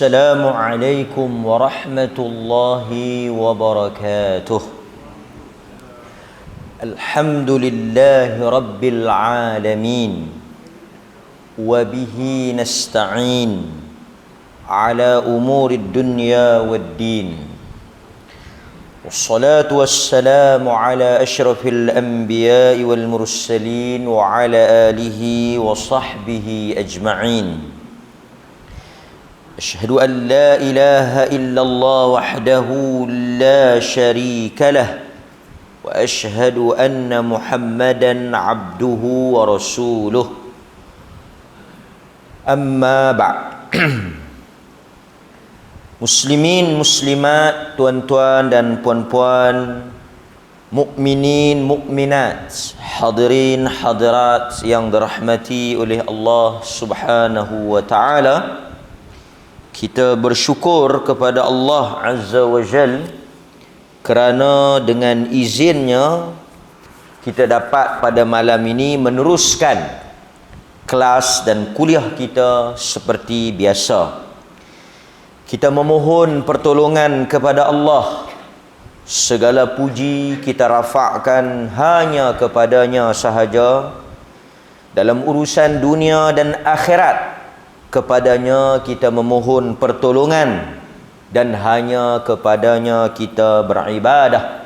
Assalamualaikum warahmatullahi wabarakatuh. Alhamdulillahi rabbil alamin. Wabihi nasta'in ala umurid dunya waddin. Wassalatu wassalamu ala ashrafil anbiya'i wal mursalin wa ala alihi wa sahbihi ajma'in. Asyhadu an la ilaha illallah wahdahu la syarika lah wa asyhadu anna Muhammadan abduhu wa rasuluh. Amma ba'd. Muslimin, muslimat, tuan-tuan dan puan-puan, mukminin, mukminat, hadirin, hadirat yang dirahmati oleh Allah Subhanahu wa taala. Kita bersyukur kepada Allah Azza wa Jal kerana dengan izinnya kita dapat pada malam ini meneruskan kelas dan kuliah kita seperti biasa. Kita memohon pertolongan kepada Allah. Segala puji kita rafakkan hanya kepadanya sahaja. Dalam urusan dunia dan akhirat, kepadanya kita memohon pertolongan dan hanya kepadanya kita beribadah.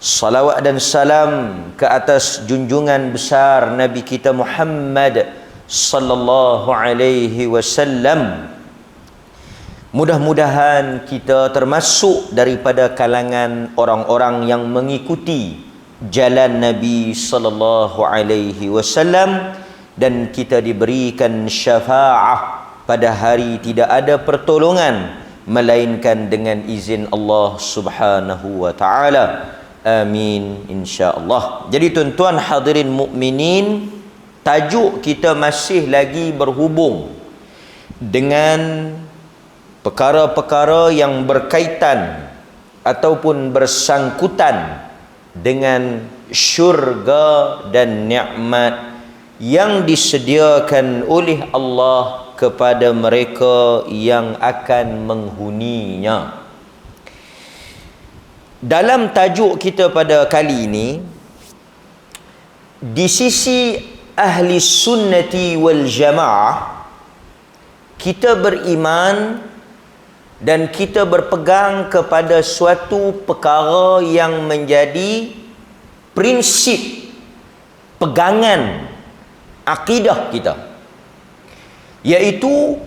Salawat dan salam ke atas junjungan besar Nabi kita Muhammad sallallahu alaihi wasallam. Mudah-mudahan kita termasuk daripada kalangan orang-orang yang mengikuti jalan Nabi sallallahu alaihi wasallam dan kita diberikan syafaah pada hari tidak ada pertolongan melainkan dengan izin Allah Subhanahu wa taala. Amin insya-Allah. Jadi tuan-tuan hadirin mukminin, tajuk kita masih lagi berhubung dengan perkara-perkara yang berkaitan ataupun bersangkutan dengan syurga dan nikmat yang disediakan oleh Allah kepada mereka yang akan menghuninya. Dalam tajuk kita pada kali ini, di sisi ahli sunnati wal jamaah, kita beriman dan kita berpegang kepada suatu perkara yang menjadi prinsip pegangan akidah kita, iaitu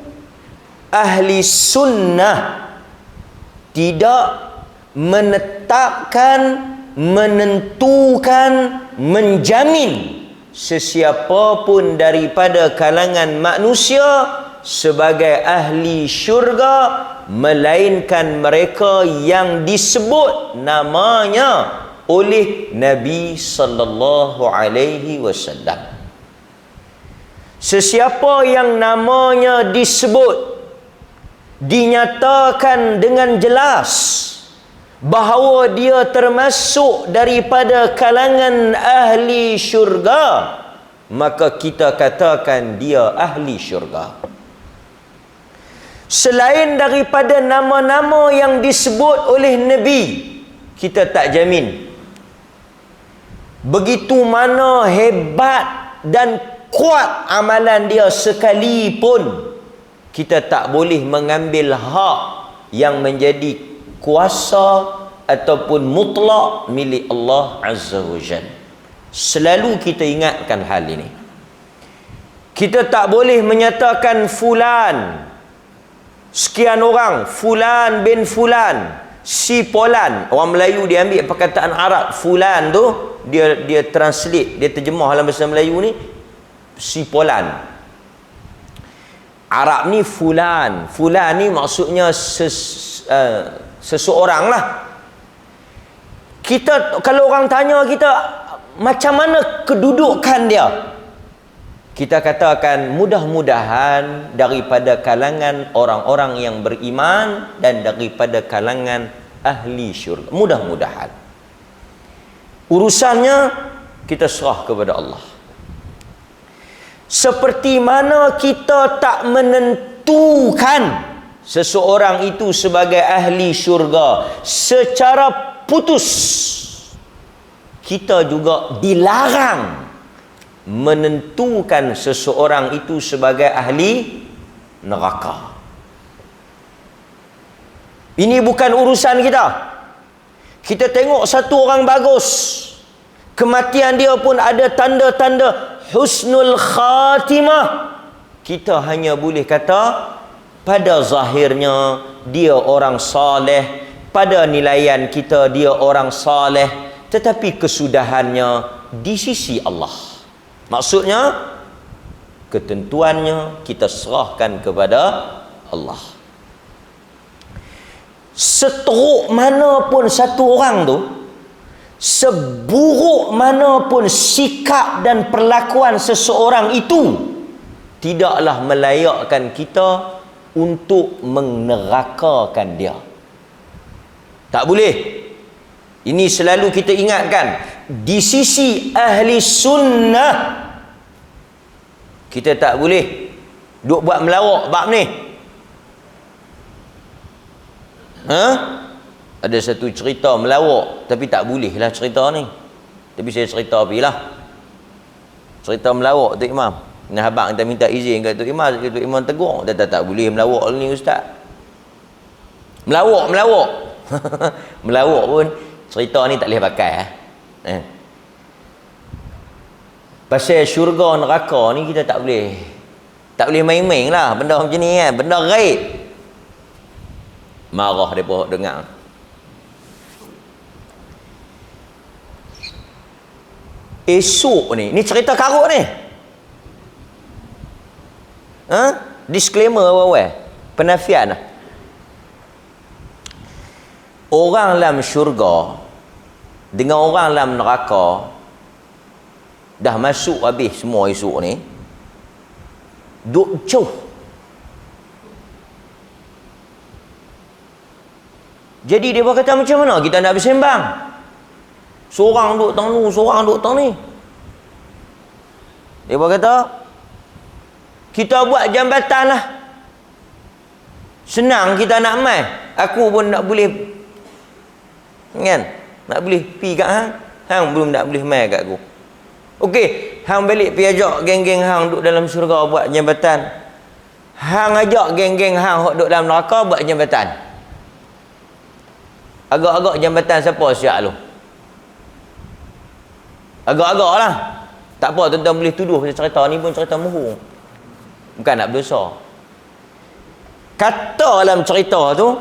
ahli sunnah tidak menetapkan, menentukan, menjamin sesiapa pun daripada kalangan manusia sebagai ahli syurga, melainkan mereka yang disebut namanya oleh Nabi sallallahu alaihi wasallam. Sesiapa yang namanya disebut, dinyatakan dengan jelas bahawa dia termasuk daripada kalangan ahli syurga, maka kita katakan dia ahli syurga. Selain daripada nama-nama yang disebut oleh Nabi, kita tak jamin. Begitu mana hebat dan kuat amalan dia sekalipun, kita tak boleh mengambil hak yang menjadi kuasa ataupun mutlak milik Allah Azza wa Jalla. Selalu kita ingatkan hal ini. Kita tak boleh menyatakan fulan, sekian orang, fulan bin fulan, si Polan. Orang Melayu dia ambil perkataan Arab fulan tu, dia translate, dia terjemah dalam bahasa Melayu ni si Polan. Arab ni fulan. Fulan ni maksudnya seseorang lah. Kita, kalau orang tanya kita macam mana kedudukan dia, kita katakan mudah-mudahan daripada kalangan orang-orang yang beriman dan daripada kalangan ahli syurga. Mudah-mudahan. Urusannya kita serah kepada Allah. Seperti mana kita tak menentukan seseorang itu sebagai ahli syurga secara putus. Kita juga dilarang menentukan seseorang itu sebagai ahli neraka. Ini bukan urusan kita. Kita tengok satu orang bagus, kematian dia pun ada tanda-tanda husnul khatimah, kita hanya boleh kata pada zahirnya dia orang saleh, pada nilaian kita dia orang saleh, tetapi kesudahannya di sisi Allah. Maksudnya ketentuannya kita serahkan kepada Allah. Seteruk mana pun satu orang tu, seburuk mana pun sikap dan perlakuan seseorang itu, tidaklah melayakkan kita untuk menerakakan dia. Tak boleh. Ini selalu kita ingatkan. Di sisi ahli sunnah, kita tak boleh duk buat melawak bab ni. Ada satu cerita melawak, tapi tak boleh lah cerita ni. Tapi saya cerita apilah. Cerita melawak Tok Imam. Nah, abang kita minta izin kat Tok Imam, Tok Imam tegur, tak boleh melawak ni ustaz. Melawak melawak pun cerita ni tak boleh pakai. Pasal syurga neraka ni kita tak boleh main-main lah benda macam ni kan, benda gaib. Marah depa dengar. Esok ni cerita karut ni. Disclaimer awal-awal, penafian lah. Orang dalam syurga dengan orang dalam neraka dah masuk habis semua esok ni, duk jauh. Jadi dia kata macam mana kita nak bersembang? Seorang duk tang nu, seorang duk tang ni. Dia kata kita buat jambatan lah. Senang kita nak mai. Aku pun nak boleh, kan? Nak boleh pi kat hang. Hang belum nak boleh mai kat aku. Okey, hang balik pi ajak geng-geng hang duduk dalam syurga buat jambatan. Hang ajak geng-geng hang hok duduk dalam neraka buat jambatan. Agak-agak jambatan siapa siap lu? Agak-agak lah. Tak apa, tuan-tuan boleh tuduh cerita ni pun cerita mohong. Bukan nak berdosa. Kata dalam cerita tu,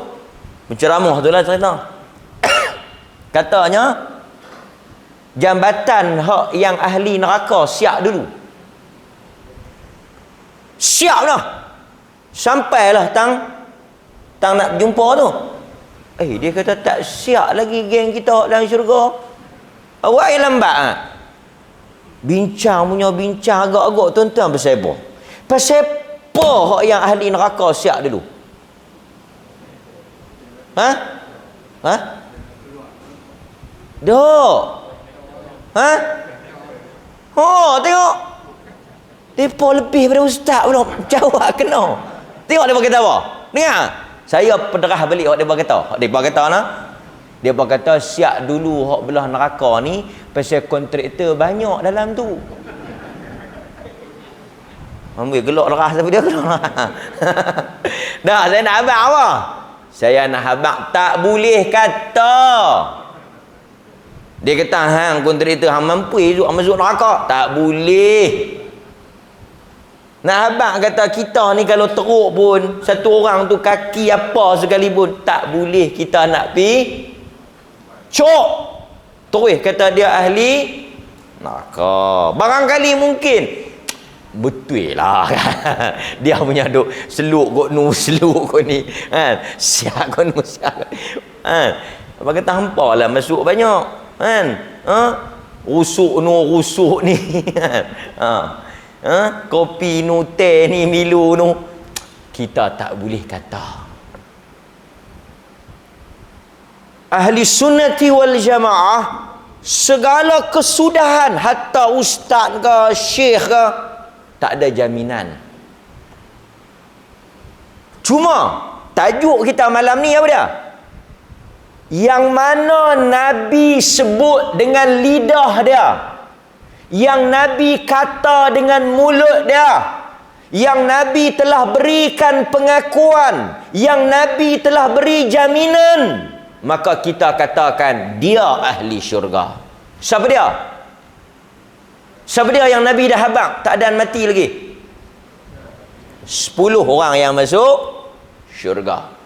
penceramah tu lah cerita. Katanya, jambatan hak yang ahli neraka siap dulu. Siap lah. Sampailah tang nak jumpa tu. Dia kata tak siap lagi geng kita dalam syurga. Awak yang lambat ha? Bincang agak-agak tuan-tuan pasal apa? Pasal apa hak yang ahli neraka siap dulu? Dok. Tengok. Depa lebih daripada ustaz pula jawab kena. Tengok depa kata apa? Dengar. Saya pederah balik hak depa kata. Hak depa kata nah. Depa kata siap dulu hak belah neraka ni pasal kontraktor banyak dalam tu. Ambil gelak leras tapi dia gelak. Dah, saya nak habaq apa? Saya nak habaq tak boleh kata. Dia kata hang kontraktor hang mampu masuk neraka. Tak boleh. Nak habaq kata kita ni kalau teruk pun satu orang tu kaki apa sekalipun tak boleh kita nak pi cok. Terus kata dia ahli neraka. Barangkali mungkin betul lah kan. Dia punya duk seluk kot nu seluk kot ni kan. Siap kot nu siap kan. Apa kata hampa lah masuk banyak kan. Rusuk nu rusuk ni kan. Kopi nu teh ni milu nu kita tak boleh kata. Ahli sunnati wal jamaah segala kesudahan hatta ustaz ke syekh ke tak ada jaminan. Cuma tajuk kita malam ni apa dia? Yang mana Nabi sebut dengan lidah dia, yang Nabi kata dengan mulut dia, yang Nabi telah berikan pengakuan, yang Nabi telah beri jaminan, maka kita katakan dia ahli syurga. Siapa dia? Siapa dia yang Nabi dah habaq tak ada mati lagi? 10 orang yang masuk syurga.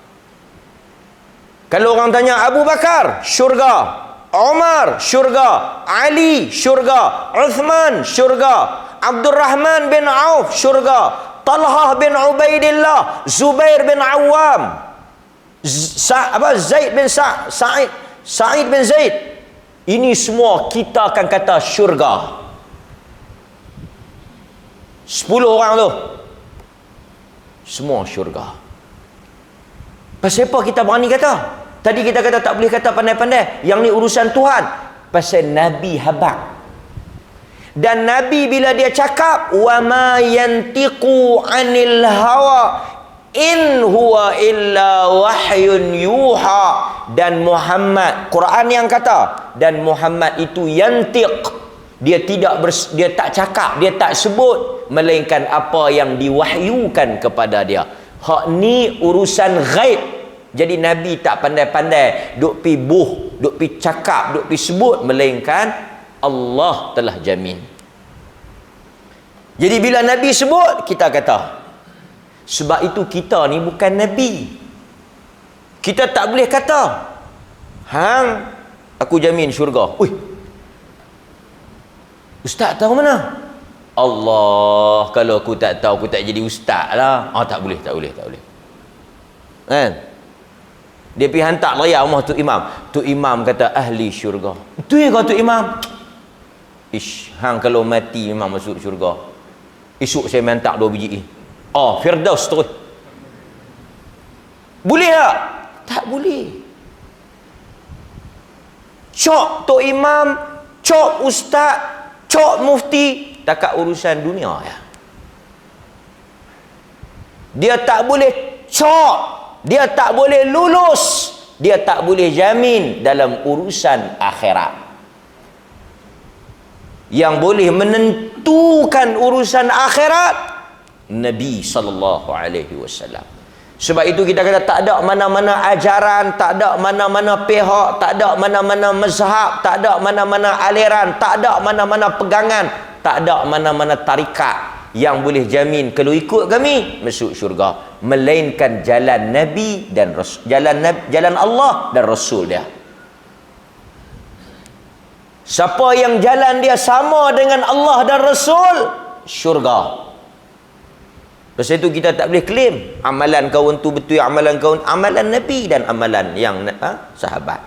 Kalau orang tanya Abu Bakar, syurga. Umar, syurga. Ali, syurga. Uthman, syurga. Abdul Rahman bin Auf, syurga. Talhah bin Ubaidillah. Zubair bin Awam. Zaid bin Sa'id bin Zaid. Ini semua kita akan kata syurga. 10 orang tu semua syurga. Pasal apa kita berani kata? Tadi kita kata tak boleh kata pandai-pandai, yang ni urusan Tuhan. Pasal Nabi habaq. Dan Nabi bila dia cakap, wa ma yantiqu 'anil hawa in huwa illa wahyun yuha. Dan Muhammad, Quran yang kata, dan Muhammad itu yantiq, dia tak cakap, dia tak sebut, melainkan apa yang diwahyukan kepada dia. Hak ni urusan ghaib. Jadi Nabi tak pandai-pandai duk pi duk pi cakap, duk pi sebut, melainkan Allah telah jamin. Jadi bila Nabi sebut, kita kata. Sebab itu kita ni bukan Nabi. Kita tak boleh kata, hang, aku jamin syurga. Ui, ustaz tahu mana? Allah, kalau aku tak tahu, aku tak jadi ustaz lah. Tak boleh. Kan? Dia pergi hantar raya rumah Tok Imam. Tok Imam kata ahli syurga. Itu yang kata Tok Imam. Hang kalau mati memang masuk syurga. Esok saya hantar 2 biji. Firdaus terus. Boleh tak? Tak boleh. Cok Tok Imam, cok ustaz, cok mufti, takat urusan dunia ya. Dia tak boleh cok, dia tak boleh lulus, dia tak boleh jamin dalam urusan akhirat. Yang boleh menentukan urusan akhirat Nabi SAW. Sebab itu kita kata tak ada mana-mana ajaran, tak ada mana-mana pihak, tak ada mana-mana mazhab, tak ada mana-mana aliran, tak ada mana-mana pegangan, tak ada mana-mana tarikat yang boleh jamin kalau ikut kami masuk syurga, melainkan jalan Nabi dan jalan Allah dan Rasul dia. Siapa yang jalan dia sama dengan Allah dan Rasul, syurga. Pasal itu kita tak boleh claim amalan kawan tu betul, amalan kawan, amalan Nabi dan amalan yang sahabat.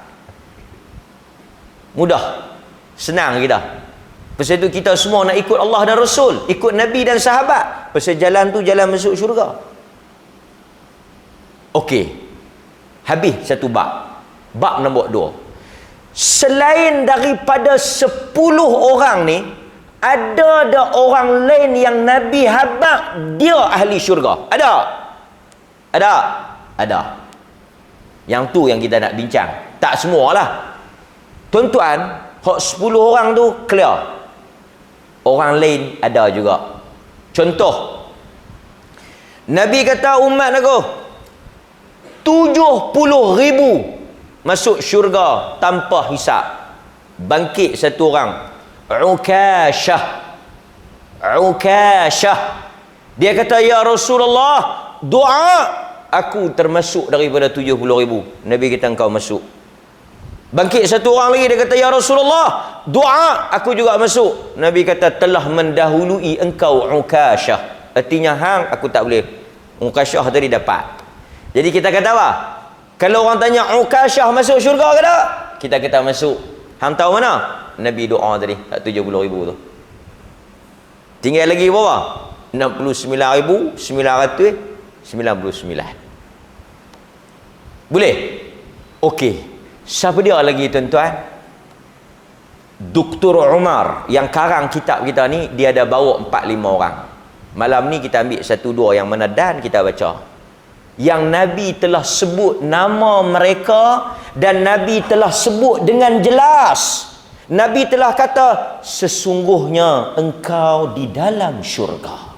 Mudah, senang kita. Pasal itu kita semua nak ikut Allah dan Rasul, ikut Nabi dan sahabat. Pasal jalan tu jalan masuk syurga. Okey, habis satu bab. Bab nombor 2. Selain daripada 10 orang ni, ada orang lain yang Nabi habaq dia ahli syurga. Ada. Yang tu yang kita nak bincang. Tak semualah. Tuan-tuan, hak 10 orang tu clear. Orang lain ada juga. Contoh, Nabi kata umat aku 70,000 masuk syurga tanpa hisab. Bangkit satu orang, Ukashah. Dia kata, ya Rasulullah, doa aku termasuk daripada 70,000. Nabi kata engkau masuk. Bangkit satu orang lagi, dia kata, ya Rasulullah, doa aku juga masuk. Nabi kata telah mendahului engkau Ukashah. Artinya hang aku tak boleh. Ukashah tadi dapat. Jadi kita kata apa? Kalau orang tanya Ukashah masuk syurga ke tak? Kita kata masuk. Hang tahu mana? Nabi doa tadi, tak 70,000 tu. Tinggal lagi berapa? 69,999. Boleh? Okey. Siapa dia lagi tuan-tuan? Dr. Umar yang karang kitab kita ni, dia ada bawa 4-5 orang. Malam ni kita ambil 1-2 yang mana dan kita baca. yang Nabi telah sebut nama mereka dan Nabi telah sebut dengan jelas. Nabi telah kata, sesungguhnya engkau di dalam syurga.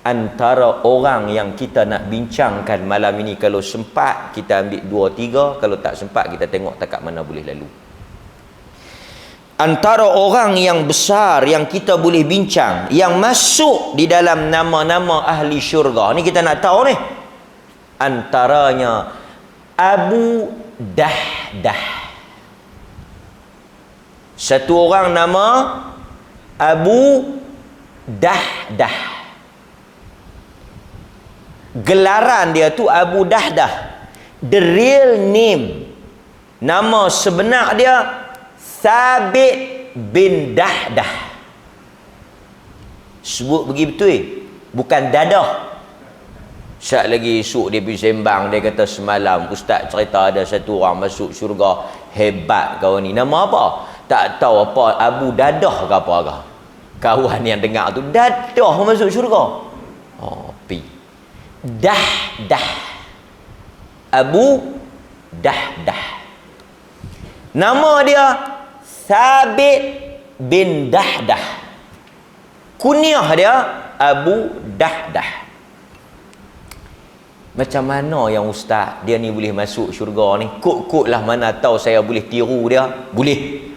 Antara orang yang kita nak bincangkan malam ini, kalau sempat kita ambil 2-3, kalau tak sempat kita tengok takat mana boleh lalu. Antara orang yang besar yang kita boleh bincang, yang masuk di dalam nama-nama ahli syurga ni, kita nak tahu ni, antaranya Abu Dahdah. Satu orang nama Abu Dahdah. Gelaran dia tu Abu Dahdah. The real name, nama sebenar dia Thabit bin Dahdah. Sebut pergi betul, bukan dadah. Sat lagi esok dia pergi sembang, dia kata semalam ustaz cerita ada satu orang masuk syurga, hebat kau ni. Nama apa? Tak tahu apa, Abu Dadah ke apa ke. Kawan yang dengar tu, dadah masuk syurga. Oh, pi. Dahdah. Abu Dahdah. Nama dia Thabit bin Dahdah. Kunyah dia Abu Dahdah. Macam mana yang ustaz dia ni boleh masuk syurga ni? Kok lah, mana tahu saya boleh tiru dia? Boleh.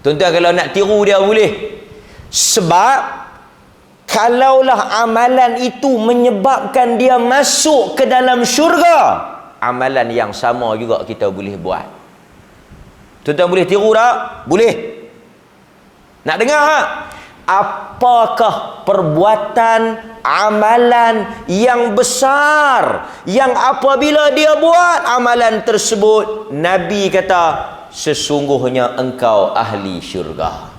Tuan-tuan, kalau nak tiru dia boleh. Sebab kalaulah amalan itu menyebabkan dia masuk ke dalam syurga, amalan yang sama juga kita boleh buat. Tuan-tuan boleh tiru tak? Boleh. Nak dengar tak? Apakah perbuatan amalan yang besar yang apabila dia buat amalan tersebut, Nabi kata, sesungguhnya engkau ahli syurga.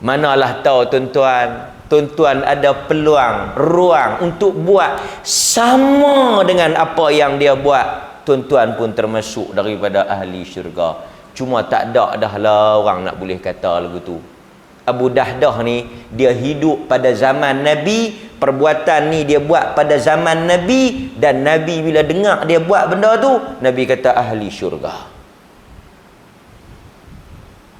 Manalah tahu tuan-tuan, tuan-tuan ada peluang, ruang untuk buat sama dengan apa yang dia buat, tuan-tuan pun termasuk daripada ahli syurga. Cuma tak ada dah lah orang nak boleh kata lagu tu. Abu Dahdah ni, dia hidup pada zaman Nabi, perbuatan ni dia buat pada zaman Nabi, dan Nabi bila dengar dia buat benda tu, Nabi kata ahli syurga.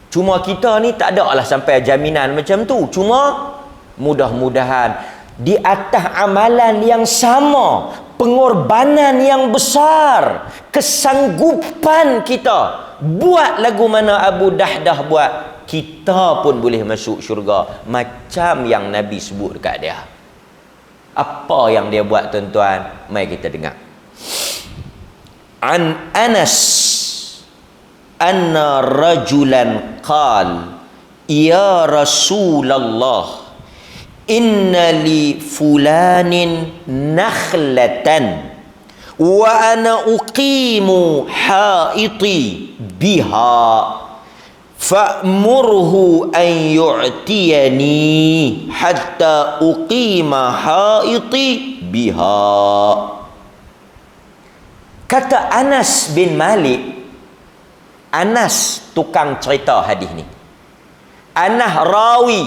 Cuma kita ni tak ada lah sampai jaminan macam tu. Cuma mudah-mudahan di atas amalan yang sama, pengorbanan yang besar, kesanggupan kita buat lagu mana Abu Dahdah buat, kita pun boleh masuk syurga macam yang Nabi sebut dekat dia. Apa yang dia buat tuan-tuan? Mari kita dengar. An Anas anna rajulan qal ya Rasulullah inna li fulanin nakhlatan wa ana uqimu haiti biha fa'murhu an yu'tiyani hatta uqima haiti biha. Kata Anas bin Malik, Anas tukang cerita hadis ni, Anas rawi,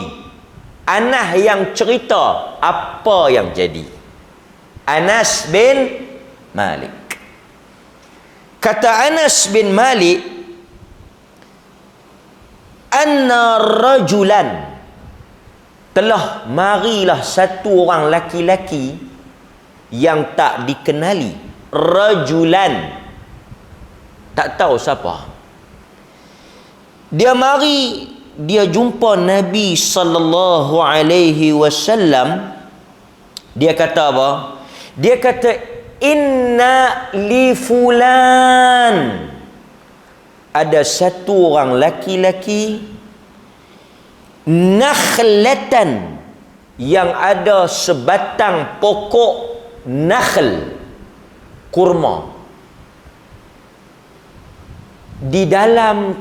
Anas yang cerita apa yang jadi, Anas bin Malik. Kata Anas bin Malik, anna rajulan, telah marilah satu orang laki-laki yang tak dikenali. Rajulan, tak tahu siapa. Dia mari, dia jumpa Nabi sallallahu alaihi wasallam. Dia kata apa? Dia kata, inna li fulan, ada satu orang laki-laki, nakhlatan, yang ada sebatang pokok nakhl, kurma, di dalam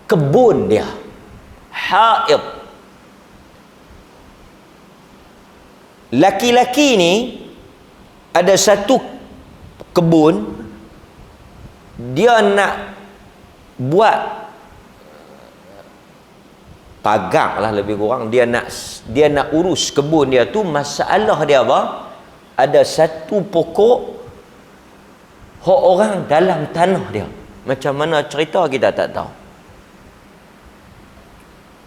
kebun dia, haid. Laki-laki ni ada satu kebun, dia nak buat pagang lah lebih kurang, dia nak urus kebun dia tu. Masalah dia apa? Ada satu pokok hak orang dalam tanah dia. Macam mana cerita kita tak tahu.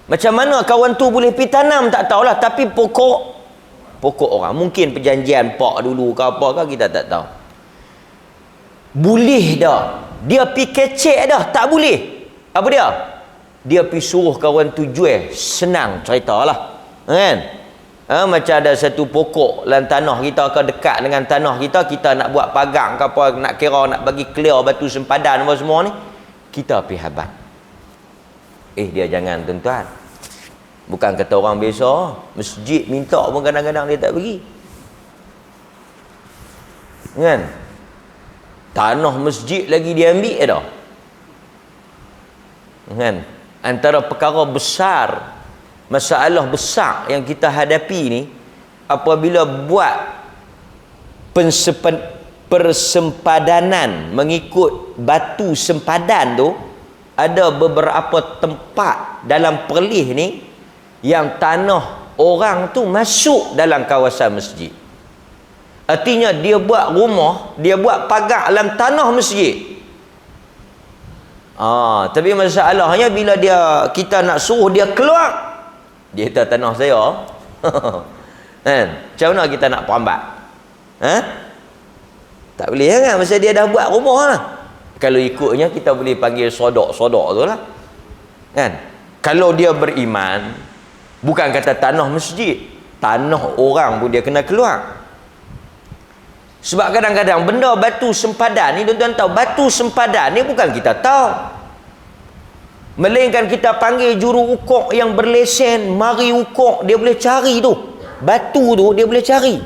Macam mana kawan tu boleh pergi tanam tak tahulah, tapi pokok orang, mungkin perjanjian pak dulu ke apa ke, kita tak tahu. Boleh dah dia pi kecek dah, tak boleh. Apa dia? Dia pi suruh kawan tu jual. Senang ceritalah, kan? Macam ada satu pokok dalam tanah kita ke, dekat dengan tanah kita, kita nak buat pagang ke apa, nak kira nak bagi clear batu sempadan apa semua ni, kita pi habat. Dia jangan tuan-tuan. Bukan kata orang biasa, masjid minta pun kadang-kadang dia tak bagi, kan? Tanah masjid lagi dia ambil dah, kan? Antara perkara besar, masalah besar yang kita hadapi ni, apabila buat persempadanan mengikut batu sempadan tu, ada beberapa tempat dalam Perlis ni yang tanah orang tu masuk dalam kawasan masjid. Artinya dia buat rumah, dia buat pagar dalam tanah masjid. Tapi masalahnya bila kita nak suruh dia keluar, dia kata tanah saya. Kan? Macam mana kita nak perambat? Tak boleh kan? Masa dia dah buat rumah lah. Kalau ikutnya kita boleh panggil sodok-sodok tu lah, kan? Kalau dia beriman, bukan kata tanah masjid, tanah orang pun dia kena keluar. Sebab kadang-kadang benda batu sempadan ni, tuan-tuan tahu, batu sempadan ni bukan kita tahu, melainkan kita panggil juru ukur yang berlesen, mari ukur, dia boleh cari tu batu tu, dia boleh cari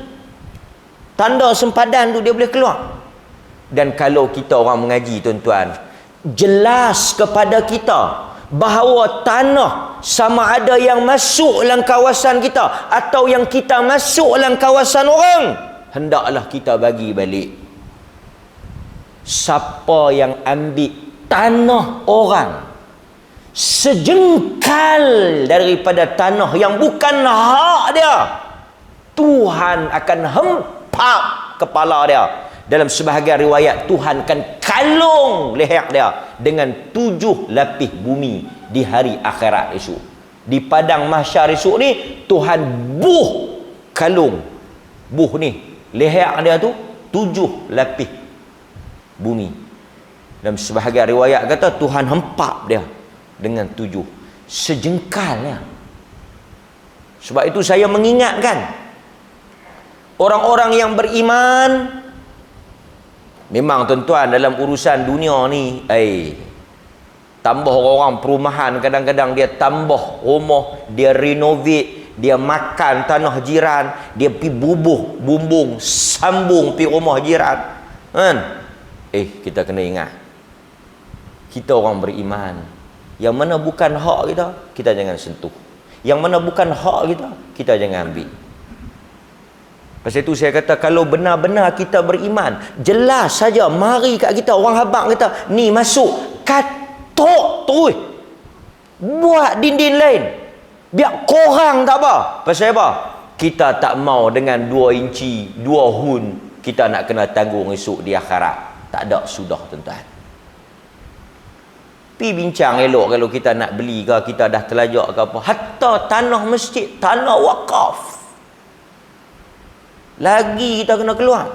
tanda sempadan tu, dia boleh keluar. Dan kalau kita orang mengaji, tuan-tuan, jelas kepada kita bahawa tanah sama ada yang masuk dalam kawasan kita atau yang kita masuk dalam kawasan orang, hendaklah kita bagi balik. Siapa yang ambil tanah orang sejengkal daripada tanah yang bukan hak dia, Tuhan akan hempap kepala dia. Dalam sebahagian riwayat, Tuhan akan kalung leher dia dengan 7 lapis bumi di hari akhirat esok. Di padang mahsyar esok ni, Tuhan kalung ni, leher dia tu 7 lapis bumi. Dalam sebahagian riwayat kata Tuhan hempap dia dengan 7 sejengkalnya. Sebab itu saya mengingatkan orang-orang yang beriman. Memang tuan-tuan, dalam urusan dunia ni, tambah orang perumahan, kadang-kadang dia tambah rumah, dia renovate, dia makan tanah jiran, dia pergi bumbung sambung pergi rumah jiran, kan? Kita kena ingat, kita orang beriman, yang mana bukan hak kita, kita jangan sentuh. Yang mana bukan hak kita, kita jangan ambil. Pasal itu saya kata, kalau benar-benar kita beriman, jelas saja mari kat kita, orang habang kata ni masuk, katok terus, buat dinding lain, biar korang tak apa. Pasal apa? Kita tak mau dengan 2 inci 2 hun kita nak kena tanggung esok di akhirat. Tak ada sudah, tuan-tuan. Pi bincang elok kalau kita nak beli ke, kita dah terlajak ke apa, hatta tanah masjid, tanah wakaf, lagi kita kena keluar.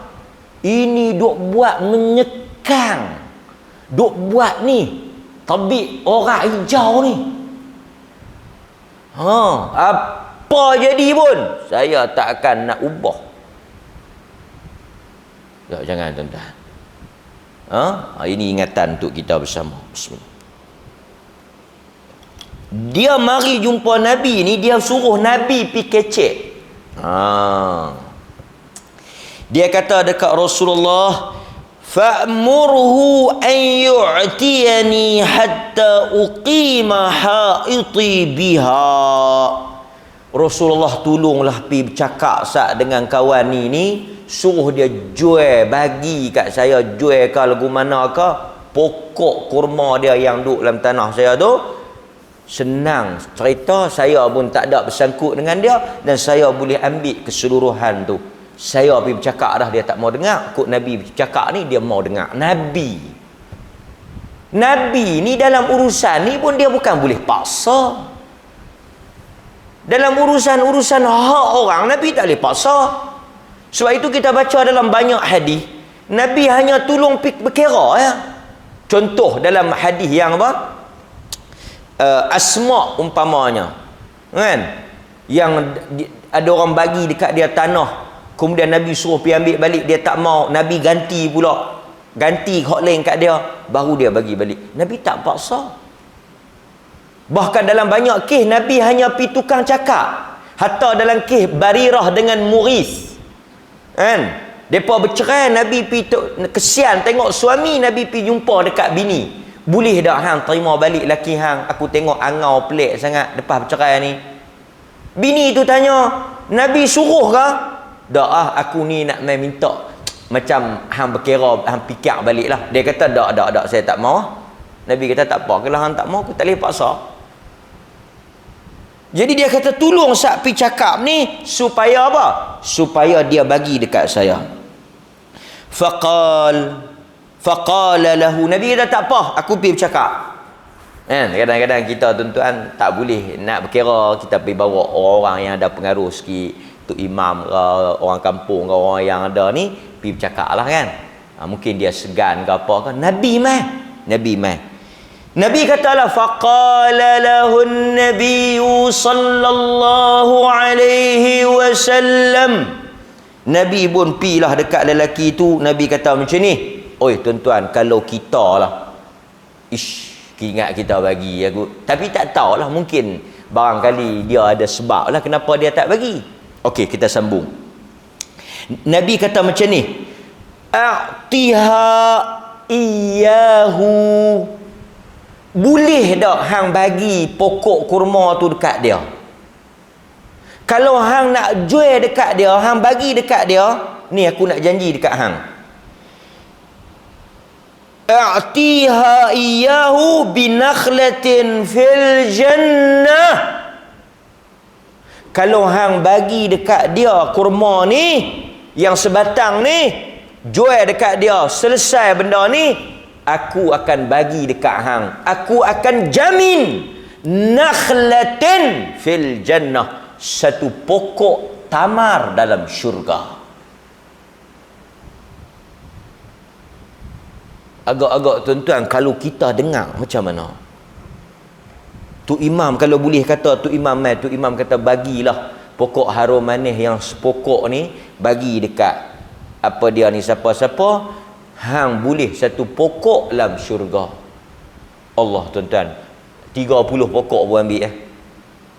Ini duk buat menyekang, duk buat ni tabik orang hijau ni. Apa jadi pun saya tak akan nak ubah. Jangan, tuan-tuan. Ini ingatan untuk kita bersama. Bismillah. Dia mari jumpa Nabi ni, dia suruh Nabi pi kecek. Dia kata dekat Rasulullah, fa'murhu an yu'tiyani hatta uqima haiti biha. Rasulullah tolonglah pi bercakap sat dengan kawan ni, suruh dia jual, bagi kat saya, jual ke lagu mana ke pokok kurma dia yang duduk dalam tanah saya tu, Senang cerita, saya pun tak ada bersangkut dengan dia, dan saya boleh ambil keseluruhan tu. Saya pergi bercakap dah, dia tak mau dengar. Kok Nabi bercakap ni, dia mau dengar. Nabi ni dalam urusan ni pun dia bukan boleh paksa. Dalam urusan hak orang, Nabi tak boleh paksa. Sebab itu kita baca dalam banyak hadis, Nabi hanya tolong berkira ya. Contoh dalam hadis yang apa? Asma umpamanya, kan? Yang ada orang bagi dekat dia tanah, kemudian Nabi suruh pergi ambil balik, dia tak mau, Nabi ganti pula, ganti hak lain kat dia, baru dia bagi balik. Nabi tak paksa. Bahkan dalam banyak kes Nabi hanya pi tukang cakap. Hatta dalam kes Barirah dengan Muris, kan, depa bercerai, Nabi pi kesian tengok suami, Nabi pi jumpa dekat bini. Boleh tak hang terima balik laki hang? Aku tengok angau pelik sangat lepas bercerai ni. Bini tu tanya, Nabi suruh ke? Tak aku ni nak main minta macam hang berkira, hang fikir balik lah. Dia kata tak, saya tak mau. Nabi kata tak apa, kalau hang tak mau aku tak boleh paksa. Jadi dia kata tolong sak pi cakap ni supaya apa? Supaya dia bagi dekat saya. Faqala lahu, Nabi kata tak apa, aku pergi bercakap. Kan, kadang-kadang kita tuan-tuan tak boleh nak berkira, kita pergi bawa orang yang ada pengaruh sikit, tu imam ke, orang kampung ke, orang yang ada ni, pergi bercakap lah kan. Mungkin dia segan ke apa ke. Nabi katalah, faqala lahu an-nabiy sallallahu alaihi wasallam. Nabi pun pilah dekat lelaki tu. Nabi kata macam ni, oi tuan-tuan, kalau kita lah, ingat kita bagi aku, tapi tak tahulah, mungkin barangkali dia ada sebab lah kenapa dia tak bagi. Okey, kita sambung. Nabi kata macam ni, a'tiha iyahu, boleh tak hang bagi pokok kurma tu dekat dia? Kalau hang nak jual dekat dia, hang bagi dekat dia, ni aku nak janji dekat hang, a'tiha iyahu binakhlatin fil jannah. Kalau hang bagi dekat dia kurma ni, yang sebatang ni, jual dekat dia, selesai benda ni, aku akan bagi dekat hang, aku akan jamin nakhlatin fil jannah, satu pokok tamar dalam syurga. Agak-agak tuan-tuan, kalau kita dengar macam mana? Tu imam kalau boleh kata, tu imam kata bagilah pokok harum manis yang sepokok ni, bagi dekat apa dia ni, siapa-siapa, hang boleh satu pokok dalam syurga. Allah tuan-tuan, 30 pokok pun ambil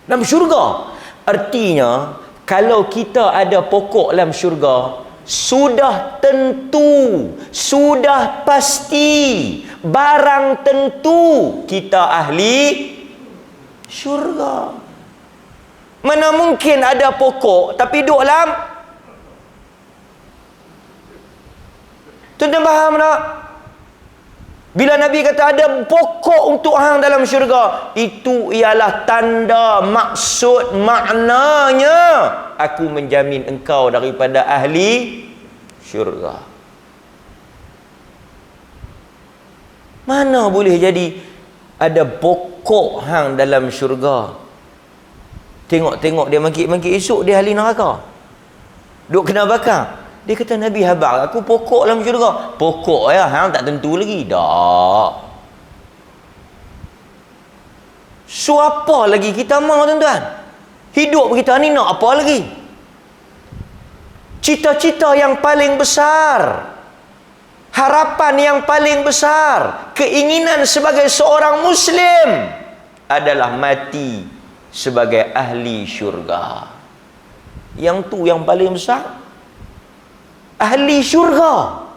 dalam syurga. Artinya kalau kita ada pokok dalam syurga, sudah tentu, sudah pasti, barang tentu kita ahli syurga. Mana mungkin ada pokok tapi duduk dalam? Tuan-tuan faham tak? Bila Nabi kata ada pokok untuk hang dalam syurga, itu ialah tanda, maksud, maknanya aku menjamin engkau daripada ahli syurga. Mana boleh jadi ada pokok hang dalam syurga? Tengok dia mangkit-mangkit, esok dia ahli neraka, duk kena bakar. Dia kata, Nabi habar aku pokok dalam syurga. Pokok ya, hang tak tentu lagi. Tak. So apa lagi kita mahu tuan-tuan? Hidup kita ni nak apa lagi? Cita-cita yang paling besar, harapan yang paling besar, keinginan sebagai seorang Muslim adalah mati sebagai ahli syurga. Yang tu yang paling besar, ahli syurga.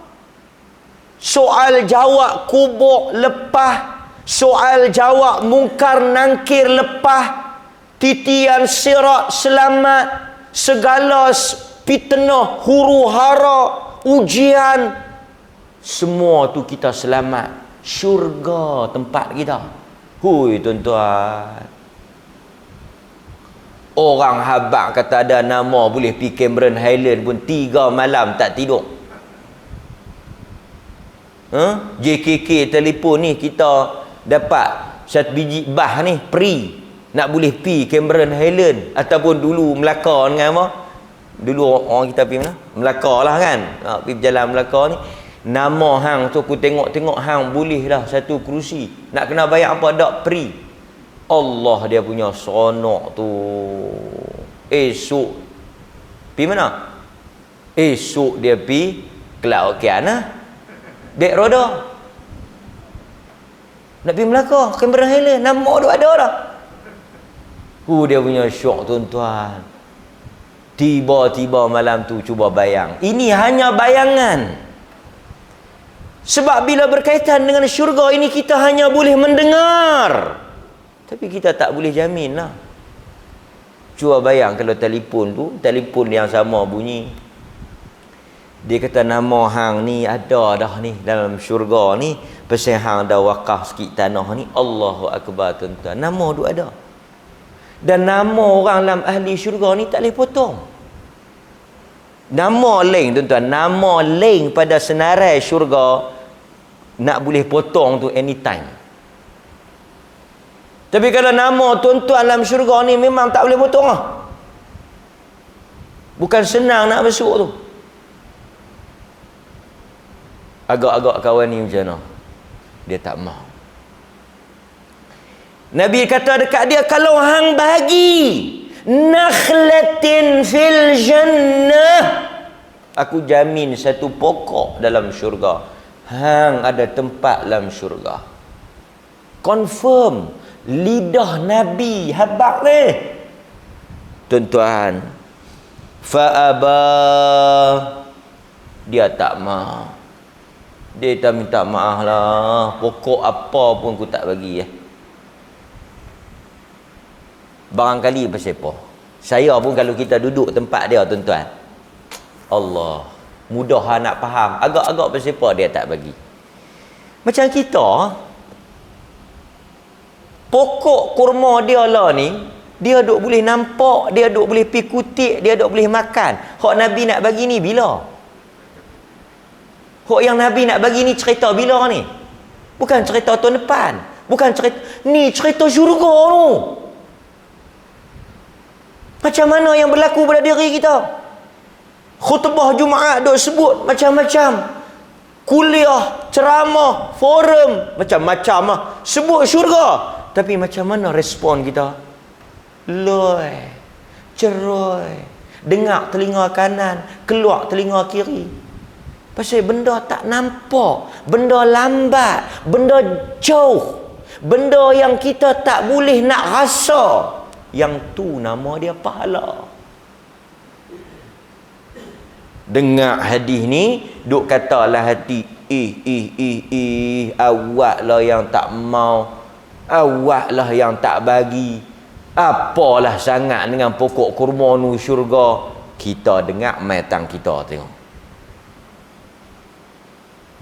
Soal jawab kubur lepas, soal jawab mungkar nangkir lepas, titian sirat selamat, segala fitnah, huru hara, ujian, semua tu kita selamat. Syurga tempat kita. Hui tuan-tuan, orang habaq kata ada nama boleh pergi Cameron Highland pun 3 malam tak tidur. JKK telefon ni kita dapat 1 biji bah ni free, nak boleh pergi Cameron Highland ataupun dulu Melaka dengan apa? Dulu orang kita pergi mana? Melaka lah kan. Pergi berjalan Melaka ni. Nama hang tu aku tengok-tengok hang boleh lah 1 kerusi. Nak kena bayar apa dak free. Allah dia punya seronok tu. Esok pergi mana? Esok dia pergi Kelab Okeana. Dek roda. Nak pergi Melaka, Cameron Highland, nama tu ada dah. Dia punya syok tuan-tuan. Tiba-tiba malam tu cuba bayang. Ini hanya bayangan. Sebab bila berkaitan dengan syurga ini kita hanya boleh mendengar. Tapi kita tak boleh jamin lah. Cuba bayang kalau telefon tu, telefon yang sama bunyi. Dia kata nama hang ni ada dah ni dalam syurga ni. Pasal hang dah wakaf sikit tanah ni. Allahu Akbar tuan-tuan. Nama tu ada. Dan nama orang dalam ahli syurga ni tak boleh potong. Nama lain tuan-tuan. Nama lain pada senarai syurga nak boleh potong tu anytime. Tapi kalau nama tuan-tuan dalam syurga ni memang tak boleh potong lah. Bukan senang nak masuk tu. Agak-agak kawan ni macam mana? Dia tak mau. Nabi kata dekat dia, kalau hang bagi nakhlatin fil jannah, aku jamin 1 pokok dalam syurga. Hang ada tempat dalam syurga. Confirm. Lidah Nabi habaq ni. Tuan-tuan, fa'aba, dia tak mau. Dia tak minta maaf lah. Pokok apa pun aku tak bagi. Barangkali pasal apa? Saya pun kalau kita duduk tempat dia tuan-tuan, Allah, mudah nak faham. Agak-agak pasal apa dia tak bagi. Macam kita, pokok kurma dia lah ni, dia duk boleh nampak, dia duk boleh pergi kutip, dia duk boleh makan. Hak Nabi nak bagi ni bila? Hak yang Nabi nak bagi ni cerita bila ni? Bukan cerita tahun depan. Bukan cerita, ni cerita syurga tu. Macam mana yang berlaku pada diri kita? Khutbah Jumaat duk sebut macam-macam. Kuliah, ceramah, forum, macam-macam lah. Sebut syurga. Tapi macam mana respon kita? Loi, ceroi, dengar telinga kanan, keluar telinga kiri. Pasal benda tak nampak, benda lambat, benda jauh, benda yang kita tak boleh nak rasa. Yang tu nama dia pahala. Dengar hadis ni, duk katalah hati, awak lah yang tak mau, awak lah yang tak bagi. Apalah sangat dengan pokok kurma nu syurga. Kita dengar matang kita tengok.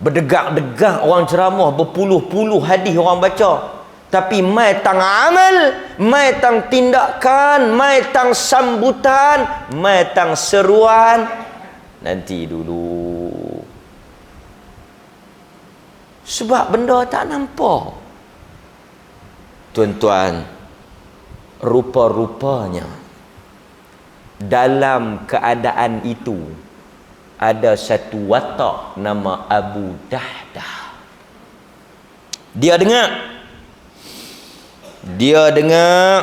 Berdegak-degak orang ceramah, berpuluh-puluh hadis orang baca. Tapi mai tang amal, mai tang tindakan, mai tang sambutan, mai tang seruan, nanti dulu. Sebab benda tak nampak. Tuan-tuan, rupa-rupanya dalam keadaan itu ada satu watak nama Abu Dahdah. Dia dengar,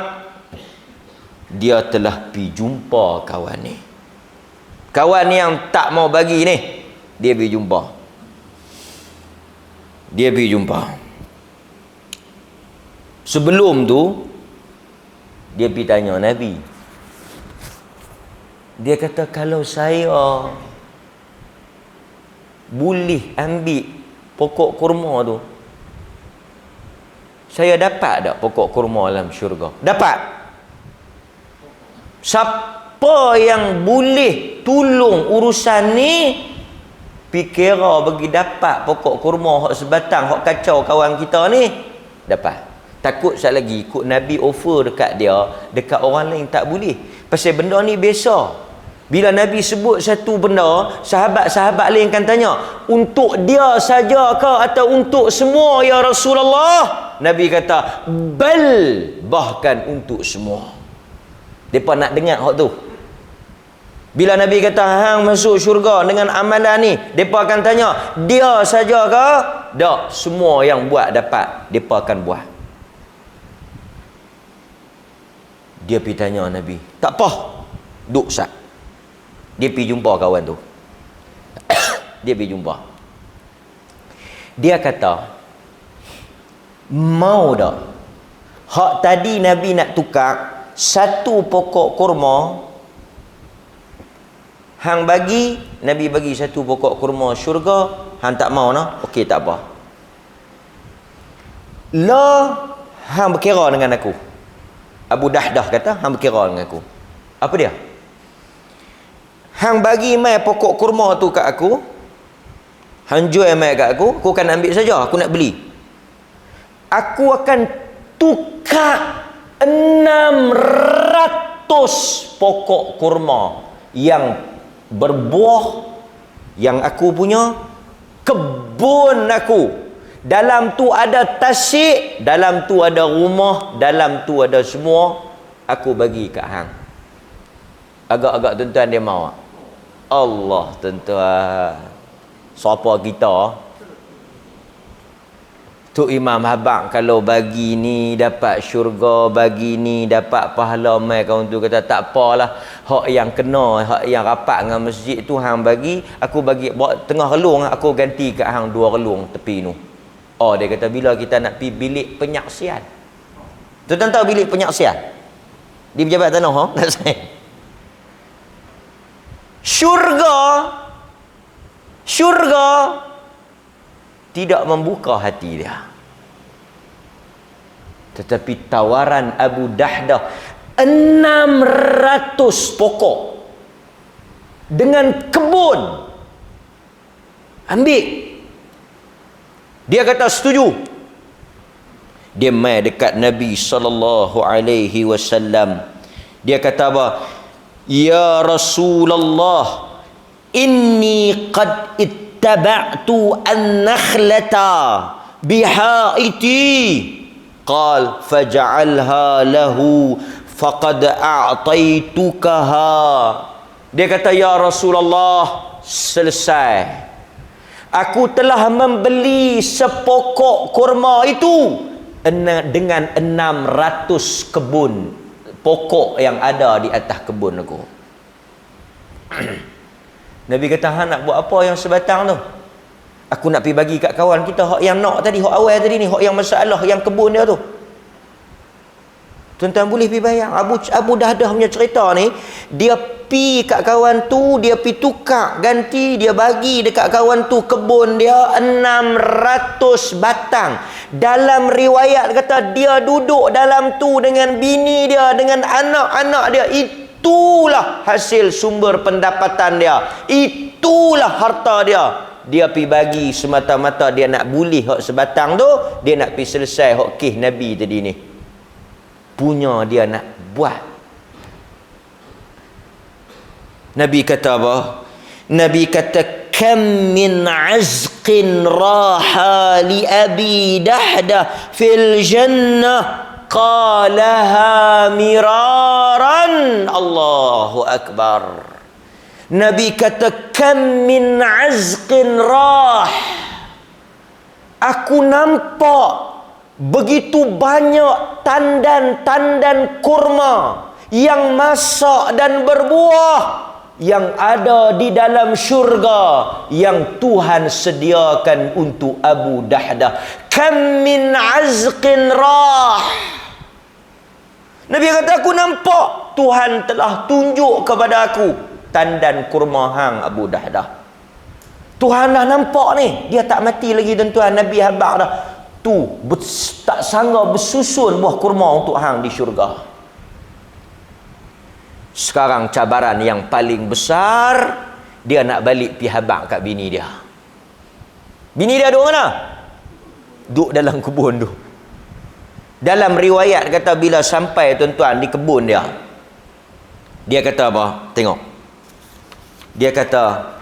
dia telah pergi jumpa kawan ni. Kawan ni yang tak mau bagi ni, dia pergi jumpa. Sebelum tu, dia pergi tanya Nabi. Dia kata, kalau saya boleh ambil pokok kurma tu, saya dapat tak pokok kurma dalam syurga? Dapat. Siapa yang boleh tolong urusan ni, fikira bagi dapat pokok kurma hak sebatang, hak kacau kawan kita ni, dapat. Takut sekali lagi ikut Nabi offer dekat dia, dekat orang lain tak boleh. Pasal benda ni biasa. Bila Nabi sebut satu benda, sahabat-sahabat lain kan tanya, untuk dia saja ke atau untuk semua ya Rasulullah? Nabi kata, bahkan untuk semua. Depa nak dengar hak tu. Bila Nabi kata hang masuk syurga dengan amalan ni, depa akan tanya, dia saja ke? Tak, semua yang buat dapat, depa akan buat. Dia pergi tanya Nabi, tak apa, duk sat. Dia pergi jumpa kawan tu. Dia pergi jumpa. Dia kata, mau tak? Hak tadi Nabi nak tukar satu pokok kurma. Hang bagi, Nabi bagi satu pokok kurma syurga. Hang tak mau nak? Okey, tak apa. Hang berkira dengan aku. Abu Dahdah kata, hang berkira dengan aku. Apa dia? Hang bagi mai pokok kurma tu kat aku, hang jual mai kat aku akan ambil saja, aku nak beli. Aku akan tukar 600 pokok kurma yang berbuah, yang aku punya, kebun aku. Dalam tu ada tasik, dalam tu ada rumah, dalam tu ada semua, aku bagi kat hang. Agak-agak tuan-tuan dia mau. Allah tuan-tuan, siapa kita tu Imam Habak kalau bagi ni dapat syurga, bagi ni dapat pahala mai. Kawan tu kata tak apalah, hak yang kena, hak yang rapat dengan masjid tu hang bagi, aku bagi bawa tengah relung, aku ganti kat hang 2 relung tepi tu. Oh, dia kata bila kita nak pergi bilik penyaksian, tuan-tuan tahu bilik penyaksian di pejabat tanah ha? Tak saya. Syurga tidak membuka hati dia. Tetapi tawaran Abu Dahdah 600 pokok dengan kebun, ambil. Dia kata setuju. Dia mai dekat Nabi SAW. Dia kata apa? Ya Rasulullah, inni qad ittaba'tu an-nakhlata bihaiti. Qal faj'alha lahu faqad a'taitukaha. Dia kata, ya Rasulullah, selesai. Aku telah membeli sepokok kurma itu dengan 600 kebun pokok yang ada di atas kebun aku. Nabi kata, hang nak buat apa yang sebatang tu? Aku nak pergi bagi kat kawan kita hak yang nak tadi, hak awal tadi ni, hak yang masalah, yang kebun dia tu. Tuan-tuan boleh pergi bayang Abu Dahdah punya cerita ni, dia pi kat kawan tu, dia pi tukar ganti, dia bagi dekat kawan tu kebun dia 600 batang. Dalam riwayat kata dia duduk dalam tu dengan bini dia, dengan anak-anak dia. Itulah hasil sumber pendapatan dia, itulah harta dia. Dia pi bagi semata-mata dia nak bulih hak sebatang tu, dia nak pi selesai hak kes Nabi tadi ni. Punya dia nak buat. Nabi kata apa? Nabi kata, kam min azqin raha li Abi Dahdah fil jannah qalaha miraran. Allahu Akbar. Nabi kata, kam min azqin rah. Aku nampak begitu banyak tandan-tandan kurma yang masak dan berbuah yang ada di dalam syurga yang Tuhan sediakan untuk Abu Dahdah. Kam min azqin rah. Nabi kata, aku nampak Tuhan telah tunjuk kepada aku tandan kurma hang Abu Dahdah. Tuhan dah nampak ni, dia tak mati lagi tuan-tuan. Nabi habaq dah tu tak sangka bersusun buah kurma untuk hang di syurga. Sekarang cabaran yang paling besar, dia nak balik pi habaq kat bini dia. Bini dia duduk mana? Duduk dalam kebun tu. Dalam riwayat kata bila sampai tuan-tuan di kebun dia, dia kata apa? Tengok. Dia kata,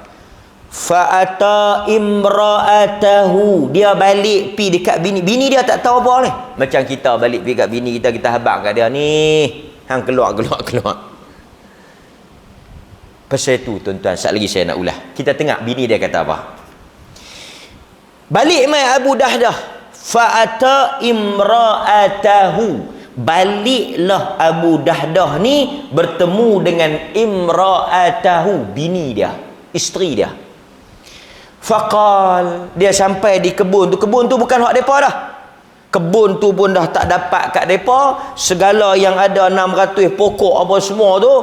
fa'ata imra'atahu. Dia balik pi dekat bini. Bini dia tak tahu apa ni. Macam kita balik pi dekat bini kita, kita habaq kat dia ni. Hang keluar. Pasal itu tuan-tuan, sekali lagi saya nak ulah. Kita tengok bini dia kata apa. Balik mai Abu Dahdah. Fa'ata imra'atahu. Baliklah Abu Dahdah ni bertemu dengan imra'atahu, bini dia, isteri dia. Faqal, dia sampai di kebun tu. Kebun tu bukan hak depa dah. Kebun tu pun dah tak dapat kat depa. Segala yang ada 600 pokok apa semua tu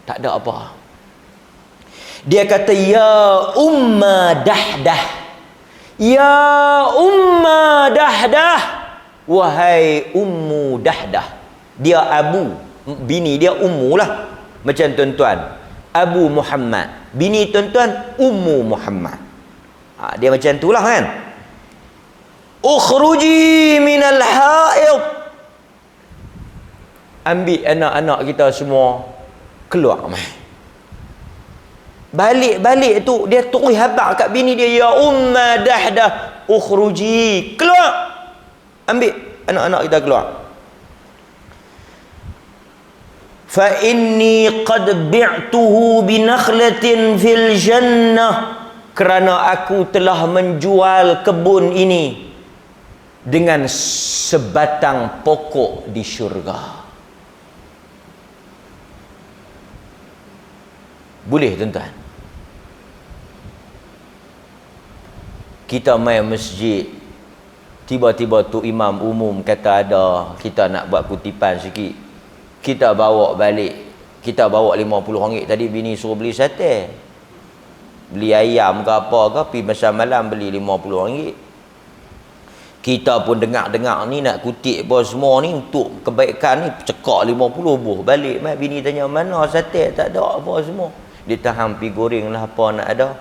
tak ada apa. Dia kata, ya Umma Dahdah, ya Umma Dahdah, wahai Ummu Dahdah. Dia Abu, bini dia Ummu lah. Macam tuan-tuan, Abu Muhammad, bini tuan-tuan Ummu Muhammad. Dia macam itulah kan. Ukhruji minal haid. Ambil anak-anak kita semua keluar mai. Balik tu dia terus habaq kat bini dia, ya Umma Dahdah, ukhruji, keluar. Ambil anak-anak kita keluar. Fa inni qad bi'tuhu bi nakhlatin fil jannah. Kerana aku telah menjual kebun ini dengan sebatang pokok di syurga. Boleh tuan-tuan? Kita main masjid, tiba-tiba tu imam umum kata ada, kita nak buat kutipan sikit, kita bawa balik, kita bawa RM50 tadi, bini suruh beli sate, beli ayam ke apa ke, pergi masa malam beli RM50. Kita pun dengar-dengar ni nak kutip apa semua ni untuk kebaikan ni, cekak 50 buah balik. Mat bini tanya, mana sate? Tak ada apa semua. Dia tahan pergi goreng lah apa nak ada.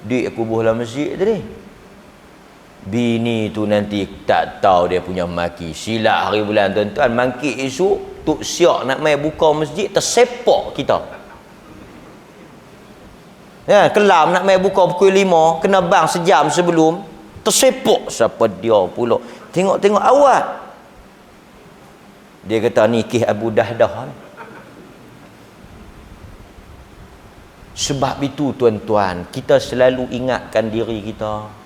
Duit aku buh dalam masjid tadi. Bini tu nanti tak tahu dia punya maki. Silap hari bulan tuan-tuan, mangkit esok tuk siap nak mai buka masjid, tersepak kita. Ya, kelam nak mai buka pukul 5, kena bang sejam sebelum, tersepak. Siapa dia pula? Tengok-tengok awak. Dia kata nikah Abu Dahdah. Sebab itu tuan-tuan, kita selalu ingatkan diri kita,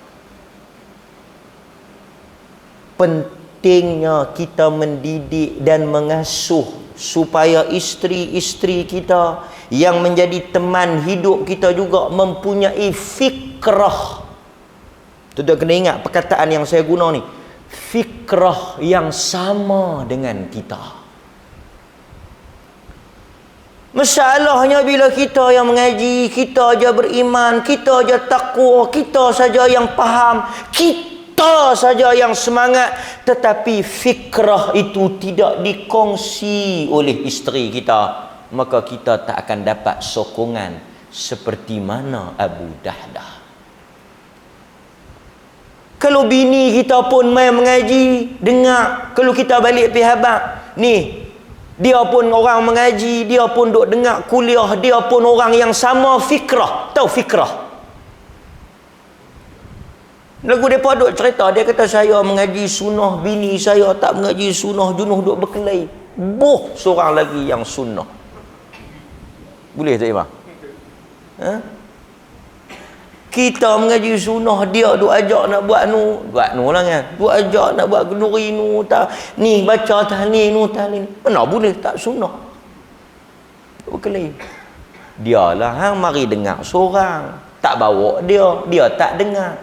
pentingnya kita mendidik dan mengasuh supaya isteri-isteri kita yang menjadi teman hidup kita juga mempunyai fikrah. Tuan-tuan kena ingat perkataan yang saya guna ni, fikrah yang sama dengan kita. Masalahnya bila kita yang mengaji, kita aja beriman, kita aja takwa, kita saja yang faham, kita saja yang semangat, tetapi fikrah itu tidak dikongsi oleh isteri kita, maka kita tak akan dapat sokongan seperti mana Abu Dahdah. Kalau bini kita pun main mengaji, dengar, kalau kita balik pergi habaq ni, dia pun orang mengaji, dia pun duk dengar kuliah, dia pun orang yang sama fikrah. Tahu fikrah? Lagu mereka duk cerita, dia kata saya mengaji sunnah, bini saya tak mengaji sunnah, junuh duk berkelahi. Boh, seorang lagi yang sunnah. Boleh tak Imam? Ha? Kita mengaji sunnah, dia duk ajak nak buat nu lah kan, duk ajak nak buat kenduri nu, tak ni baca tahlil nu tahlil, mana boleh tak sunnah. Duk berkelahi. Dialah hang mari dengar seorang, tak bawa dia tak dengar.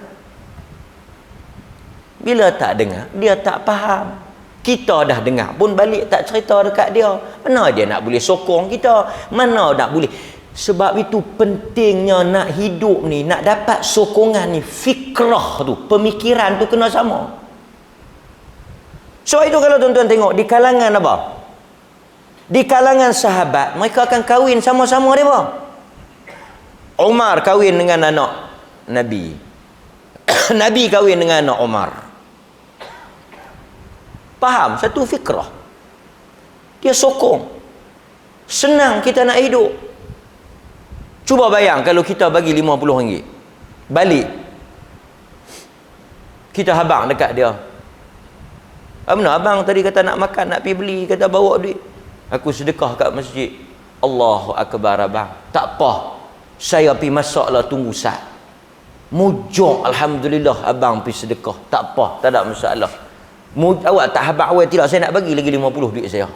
Bila tak dengar, dia tak faham. Kita dah dengar pun balik tak cerita dekat dia, mana dia nak boleh sokong kita, mana nak boleh. Sebab itu pentingnya nak hidup ni, nak dapat sokongan ni, fikrah tu, pemikiran tu kena sama. Sebab itu kalau tuan-tuan tengok di kalangan apa? Di kalangan sahabat, mereka akan kahwin sama-sama dia apa? Umar kahwin dengan anak Nabi. Nabi kahwin dengan anak Umar. Faham? Satu fikrah. Dia sokong. Senang kita nak hidup. Cuba bayang kalau kita bagi RM50. Balik. Kita habang dekat dia. Mana abang tadi kata nak makan, nak pergi beli, kata bawa duit. Aku sedekah kat masjid. Allahu Akbar abang. Tak apa. Saya pergi masak lah, tunggu sat. Mujur, alhamdulillah abang pergi sedekah. Tak apa, tak ada masalah. Awak tak habang awal tidak, saya nak bagi lagi 50 duit saya.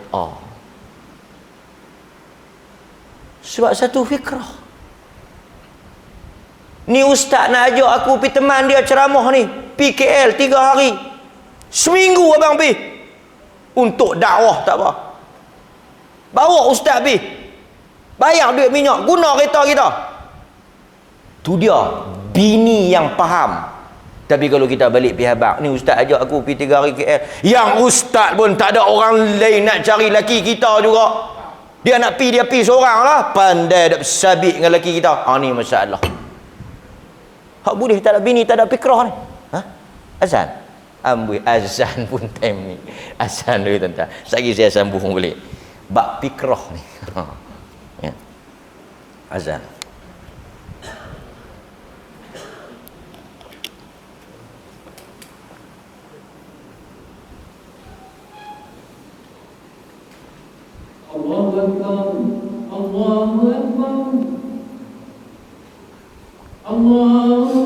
Sebab satu fikrah. Ni ustaz nak ajak aku pergi teman dia ceramah ni. Pergi KL 3 hari. Seminggu abang pergi. Untuk dakwah tak apa. Bawa ustaz pergi. Bayar duit minyak. Guna kereta kita. Tu dia. Bini yang faham. Tapi kalau kita balik pergi habang. Ni ustaz ajak aku pergi 3 hari KL. Yang ustaz pun tak ada orang lain nak cari laki kita juga. Dia nak pergi, dia pergi seorang lah. Pandai dak sabit dengan laki kita. Ni masalah. Hak boleh tak ada bini, tak ada fikrah ni. Azan. Amboi azan pun time ni. Azan dulu tuan-tuan. Sekali saya sambung boleh. Bab fikrah ni. Ya. Azan. Allahu Akbar. Allahu Akbar. Allahu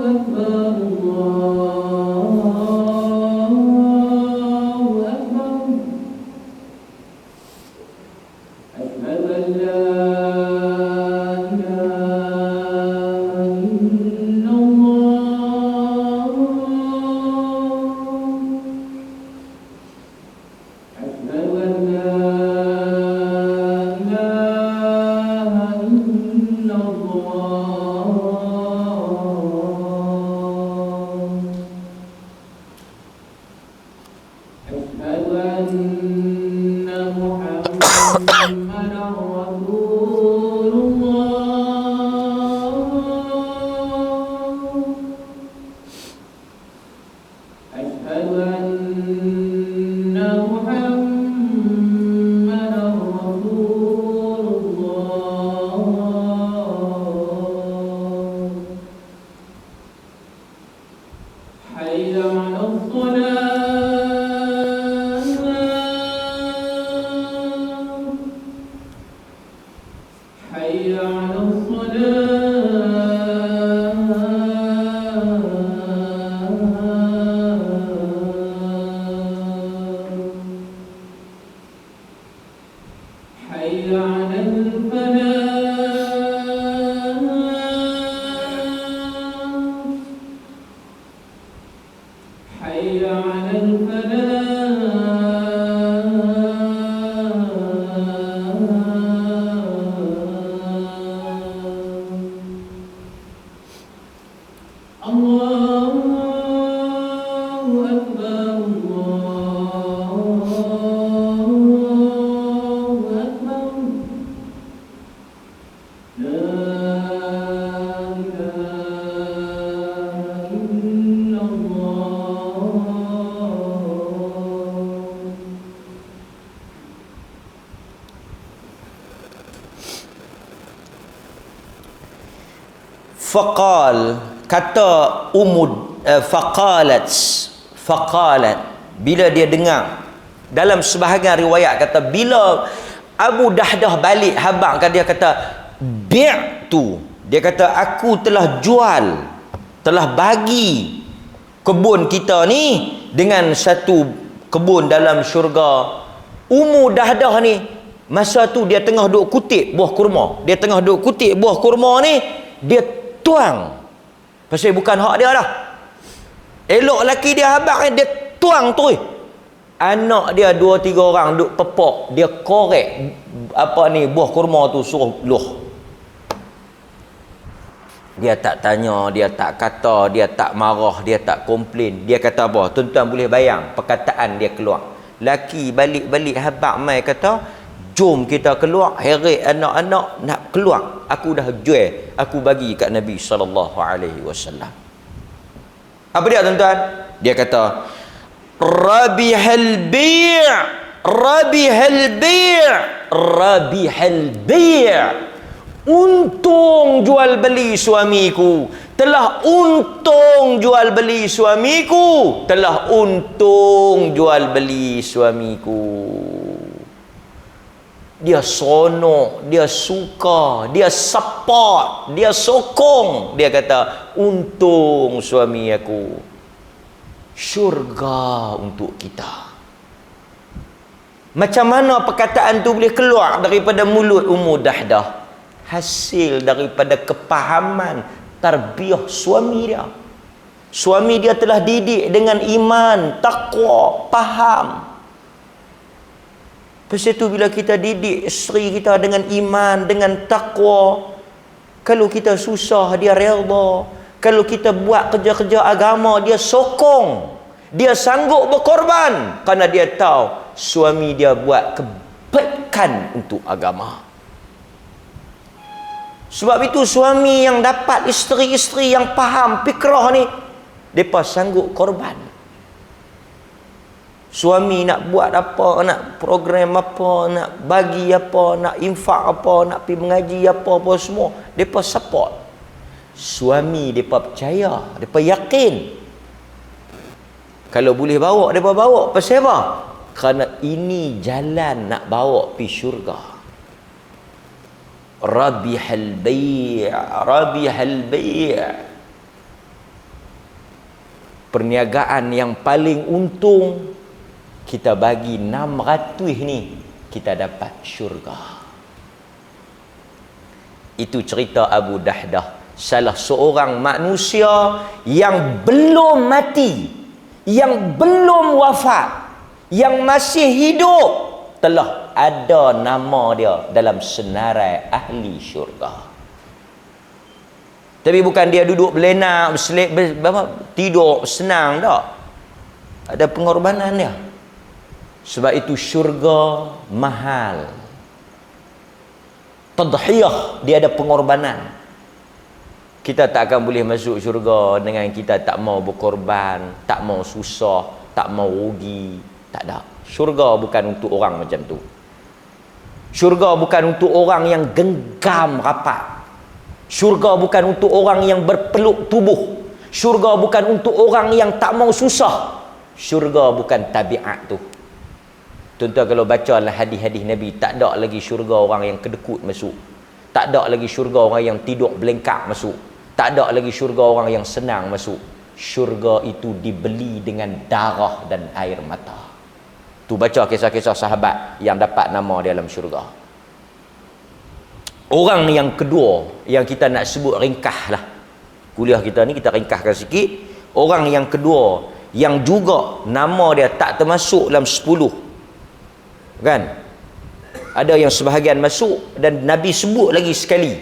Akbar. Allahu Akbar. Asyhadu an la ilaha illallah. Asyhadu an la Faqal, kata faqalat, bila dia dengar, dalam sebahagian riwayat kata bila Abu Dahdah balik habang, kan dia kata bi'tu, dia kata aku telah jual, telah bagi kebun kita ni dengan satu kebun dalam syurga. Ummu Dahdah ni masa tu dia tengah duk kutip buah kurma, ni dia tuang, pasal bukan hak dia dah. Elok laki dia habang ni, dia tuang tu. Anak dia 2-3 orang duk pepok, dia korek buah kurma tu, suruh luh. Dia tak tanya, dia tak kata, dia tak marah, dia tak komplain. Dia kata apa? Tuan-tuan boleh bayang perkataan dia keluar. Laki balik-balik habang mai kata, jom kita keluar, heret anak-anak nak keluar. Aku dah jual, aku bagi kat Nabi SAW. Apa dia tuan-tuan? Dia kata, Rabihal bi', rabihal bi', rabihal bi'. Untung jual beli suamiku. Telah untung jual beli suamiku. Telah untung jual beli suamiku. Dia sonok, dia suka, dia support, dia sokong. Dia kata, untung suami aku. Syurga untuk kita. Macam mana perkataan tu boleh keluar daripada mulut Ummu Dahdah? Hasil daripada kepahaman tarbiyah suami dia. Suami dia telah didik dengan iman, takwa, faham. Lepas itu bila kita didik isteri kita dengan iman, dengan takwa, kalau kita susah dia redha, kalau kita buat kerja-kerja agama dia sokong, dia sanggup berkorban kerana dia tahu suami dia buat kebaikan untuk agama. Sebab itu suami yang dapat isteri-isteri yang faham fikrah ni, mereka sanggup korban. Suami nak buat apa, nak program apa, nak bagi apa, nak infak apa, nak pergi mengaji apa semua, mereka support. Suami mereka percaya, mereka yakin. Kalau boleh bawa, mereka bawa. Pasal apa? Kerana ini jalan nak bawa pergi syurga. Rabihal bai', rabihal bai'. Perniagaan yang paling untung, kita bagi 600 ni, kita dapat syurga. Itu cerita Abu Dahdah, salah seorang manusia yang belum mati, yang belum wafat, yang masih hidup, telah ada nama dia dalam senarai ahli syurga. Tapi bukan dia duduk berlenak, tidur senang tak. Ada pengorbanan dia. Sebab itu syurga mahal. Tadhiyah, dia ada pengorbanan. Kita tak akan boleh masuk syurga dengan kita tak mau berkorban, tak mau susah, tak mau rugi. Tak ada. Syurga bukan untuk orang macam tu. Syurga bukan untuk orang yang genggam rapat. Syurga bukan untuk orang yang berpeluk tubuh. Syurga bukan untuk orang yang tak mau susah. Syurga bukan tabiat tu. Tuan-tuan kalau baca lah hadis-hadis Nabi, tak ada lagi syurga orang yang kedekut masuk. Tak ada lagi syurga orang yang tidur belengkak masuk. Tak ada lagi syurga orang yang senang masuk. Syurga itu dibeli dengan darah dan air mata. Tu baca kisah-kisah sahabat yang dapat nama di dalam syurga. Orang yang kedua yang kita nak sebut ringkas lah, kuliah kita ni kita ringkaskan sikit. Orang yang kedua yang juga nama dia tak termasuk dalam 10, kan? Ada yang sebahagian masuk dan Nabi sebut lagi sekali.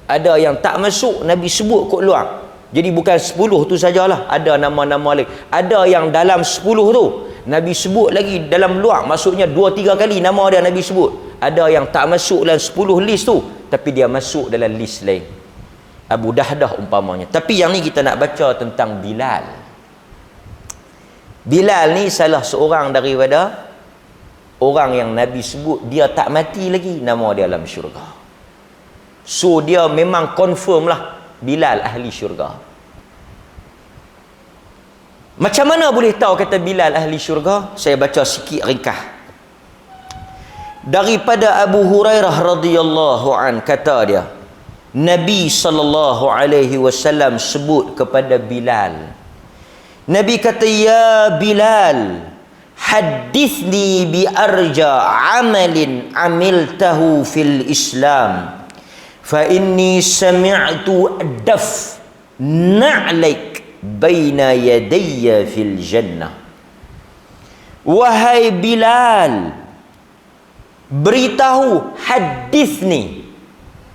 Ada yang tak masuk, Nabi sebut kot luar. Jadi bukan 10 tu sajalah, ada nama-nama lain. Ada yang dalam 10 tu Nabi sebut lagi dalam luar, maksudnya 2-3 kali nama dia Nabi sebut. Ada yang tak masuk dalam 10 list tu, tapi dia masuk dalam list lain. Abu Dahdah umpamanya. Tapi yang ni kita nak baca tentang Bilal. Bilal ni salah seorang daripada orang yang Nabi sebut dia tak mati lagi, nama dia dalam syurga. So dia memang confirm lah Bilal ahli syurga. Macam mana boleh tahu kata Bilal ahli syurga? Saya baca sikit ringkas. Daripada Abu Hurairah radhiyallahu an, kata dia, Nabi sallallahu alaihi wasallam sebut kepada Bilal. Nabi kata, ya Bilal, hadithni bi arja amalin amiltahu fil Islam, fa inni sami'tu daf na'laik baina yadayya fil jannah. Wahai Bilal, beritahu, hadithni.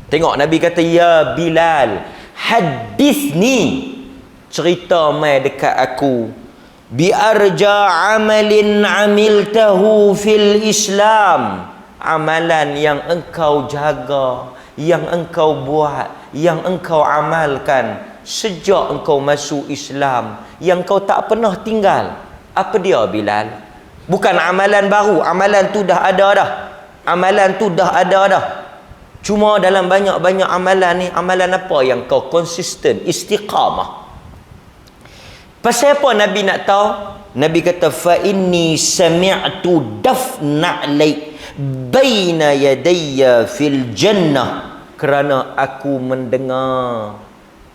Tengok Nabi kata, ya Bilal, hadithni, cerita mai dekat aku, bi arja amalin amiltahu fil Islam, amalan yang engkau jaga, yang engkau buat, yang engkau amalkan sejak engkau masuk Islam, yang kau tak pernah tinggal. Apa dia Bilal? Bukan amalan baru, amalan tu dah ada dah. Amalan tu dah ada dah. Cuma dalam banyak-banyak amalan ni, amalan apa yang kau konsisten, istiqamah? Pasal apa Nabi nak tahu? Nabi kata fa inni sami'tu dafna alai baina yadayya fil jannah, kerana aku mendengar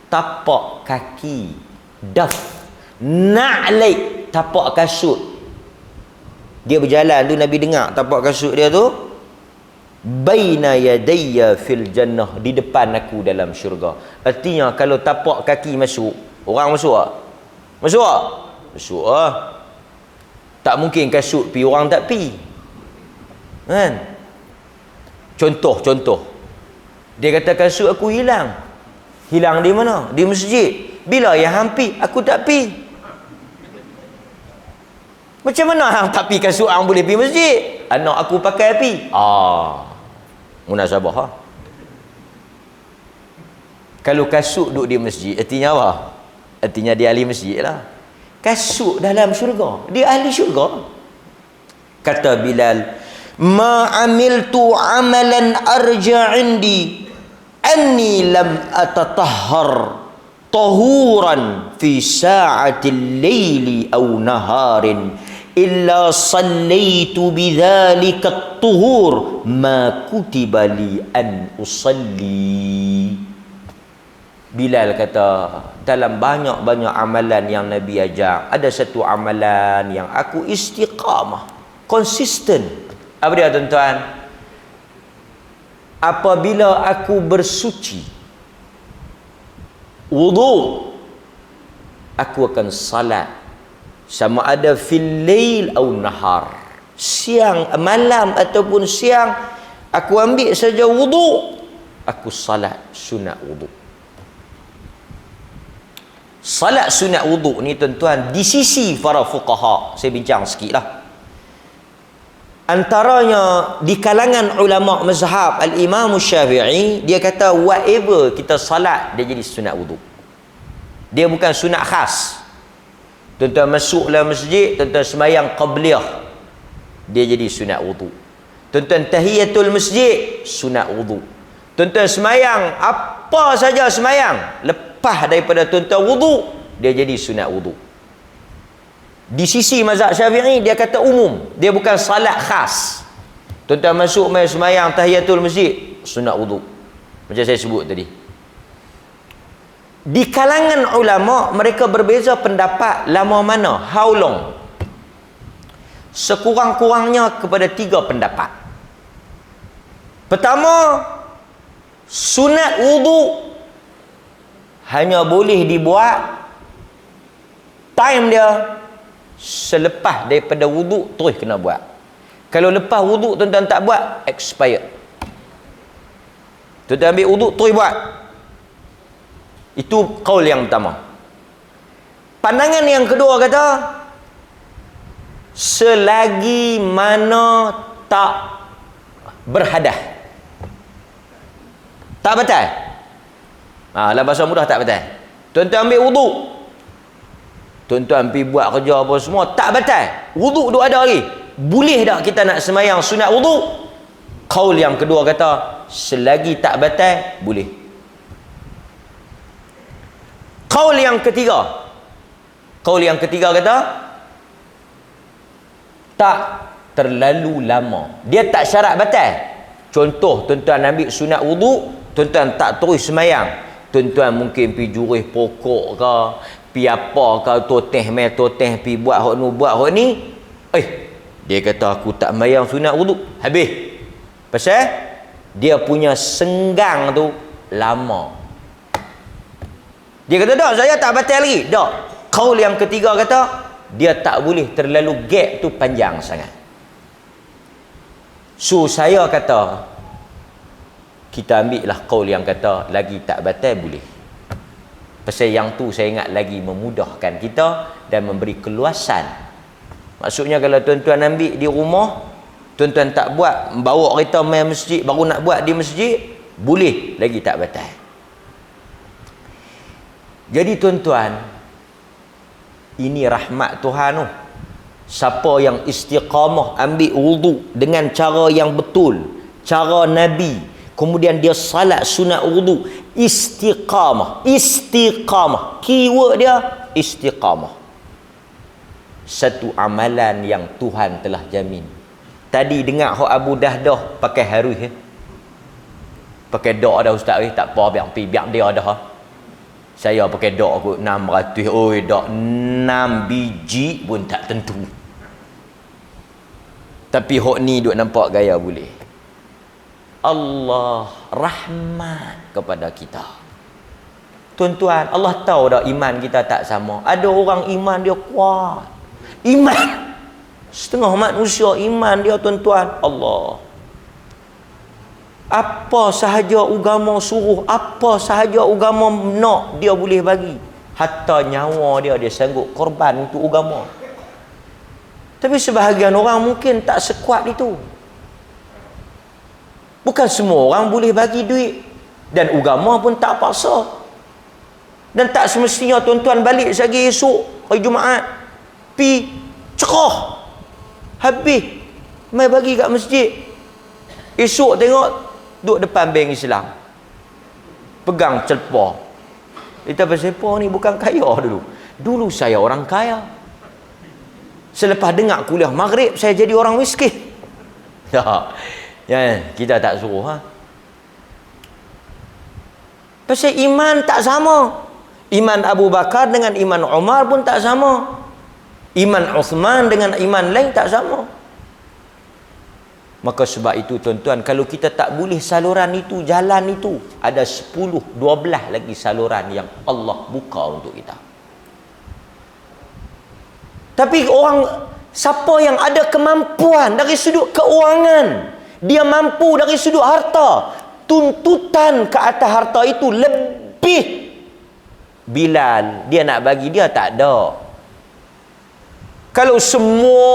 tapak kaki daf na'lai, tapak kasut. Dia berjalan tu, Nabi dengar tapak kasut dia tu, baina yadayya fil jannah, di depan aku dalam syurga. Artinya kalau tapak kaki masuk, orang masuk tak? Masuk tak? Masuk lah. Tak mungkin kasut pi orang tak pi, kan? Contoh dia kata kasut aku hilang di mana? Di masjid. Bila yang hampi aku tak pi. Macam mana hang tak pi kasut hang boleh pi masjid? Anak aku pakai pi. Munasabah ha? Kalau kasut duduk di masjid, artinya apa? Artinya dia ahli masjid lah. Kasut dalam syurga, dia ahli syurga. Kata Bilal, ma amiltu amalan arja indi anni lam atatahhar tahuran fi sa'atil laili aw naharin illa sallaitu bidzalika at-tuhur ma kutiba li an usalli. Bilal kata, dalam banyak-banyak amalan yang Nabi ajar, ada satu amalan yang aku istiqamah, konsisten. Apa dia tuan-tuan? Apabila aku bersuci, wudu, aku akan salat, sama ada fil lail au nahar, siang, malam ataupun siang, aku ambil saja wudu, aku salat sunat wudu. Salat sunat wudu ni tuan-tuan, di sisi para fuqaha, saya bincang sikit lah, antaranya di kalangan ulama mazhab al-Imam Syafi'i, dia kata whatever kita salat, dia jadi sunat wudu. Dia bukan sunat khas. Tuan-tuan masuk dalam masjid, tuan-tuan sembahyang qabliyah, dia jadi sunat wudu. Tuan-tuan tahiyatul masjid, sunat wudu. Tuan-tuan sembahyang apa saja sembahyang, lepas daripada tuan-tuan wudu, dia jadi sunat wudu. Di sisi mazhab Syafi'i, dia kata umum, dia bukan salat khas. Tuan-tuan masuk main sembahyang tahiyatul masjid, sunat wudu, macam saya sebut tadi. Di kalangan ulama, mereka berbeza pendapat lama mana, how long. Sekurang-kurangnya kepada 3 pendapat. Pertama, sunat wudu hanya boleh dibuat time dia selepas daripada wudu, terus kena buat. Kalau lepas wudu tuan-tuan tak buat, expired. Tuan-tuan ambil wudu, terus buat. Itu kaul yang pertama. Pandangan yang kedua kata, selagi mana tak berhadas, tak batal. Dalam bahasa mudah tak batal. Tuan-tuan ambil wudu, tuan-tuan pergi buat kerja apa semua, tak batal. Wudu duk ada lagi. Boleh tak kita nak sembahyang sunat wudu? Kaul yang kedua kata, selagi tak batal, boleh. Kaul yang ketiga kata, tak terlalu lama. Dia tak syarat batal. Contoh, tuan-tuan ambil sunat wudu, tuan-tuan tak terus sembahyang. Tuan-tuan mungkin pergi jurih pokok ke, pergi apa ke, toteh pergi buat hak ni, buat hak ni. Dia kata aku tak sembahyang sunat wudu, habis. Pasal dia punya senggang tu lama. Dia kata tak, saya tak batal lagi. Tak. Kaul yang ketiga kata, dia tak boleh terlalu gap tu panjang sangat. So saya kata, kita ambil lah kaul yang kata lagi tak batal boleh. Pasal yang tu saya ingat lagi memudahkan kita dan memberi keluasan. Maksudnya kalau tuan-tuan ambil di rumah, tuan-tuan tak buat, bawa kereta main masjid, baru nak buat di masjid, boleh, lagi tak batal. Jadi tuan-tuan, ini rahmat Tuhan tu. Siapa yang istiqamah ambil wudu dengan cara yang betul, cara Nabi, kemudian dia salat sunat wudu, istiqamah. Keyword dia istiqamah. Satu amalan yang Tuhan telah jamin. Tadi dengar hak Abu Dahdah pakai harus pakai dok dah ustaz, tak apa, biar dia dah. Saya pakai dok kot 600. Oi, dok 6 biji pun tak tentu. Tapi hok ni duk nampak gaya boleh. Allah rahmat kepada kita. Tuan-tuan, Allah tahu dah iman kita tak sama. Ada orang iman dia kuat. Iman. Setengah manusia iman dia, tuan-tuan. Allah. Apa sahaja agama suruh, apa sahaja agama nak, dia boleh bagi. Hatta nyawa dia sanggup korban untuk agama. Tapi sebahagian orang mungkin tak sekuat itu. Bukan semua orang boleh bagi duit. Dan agama pun tak paksa. Dan tak semestinya tuan-tuan balik lagi esok hari Jumaat pi cerah habis mai bagi kat masjid. Esok tengok duduk depan bank Islam, pegang celpa. Kita siapa ni bukan kaya dulu saya orang kaya. Selepas dengar kuliah maghrib saya jadi orang miskin. Tak. Ya, kita tak suruh Pasal iman tak sama. Iman Abu Bakar dengan iman Umar pun tak sama. Iman Uthman dengan iman lain tak sama. Maka sebab itu tuan-tuan, kalau kita tak boleh saluran itu, jalan itu, ada 10, 12 lagi saluran yang Allah buka untuk kita. Tapi orang, siapa yang ada kemampuan dari sudut keuangan, dia mampu dari sudut harta, tuntutan ke atas harta itu lebih. Bilal, dia nak bagi, dia tak ada. Kalau semua,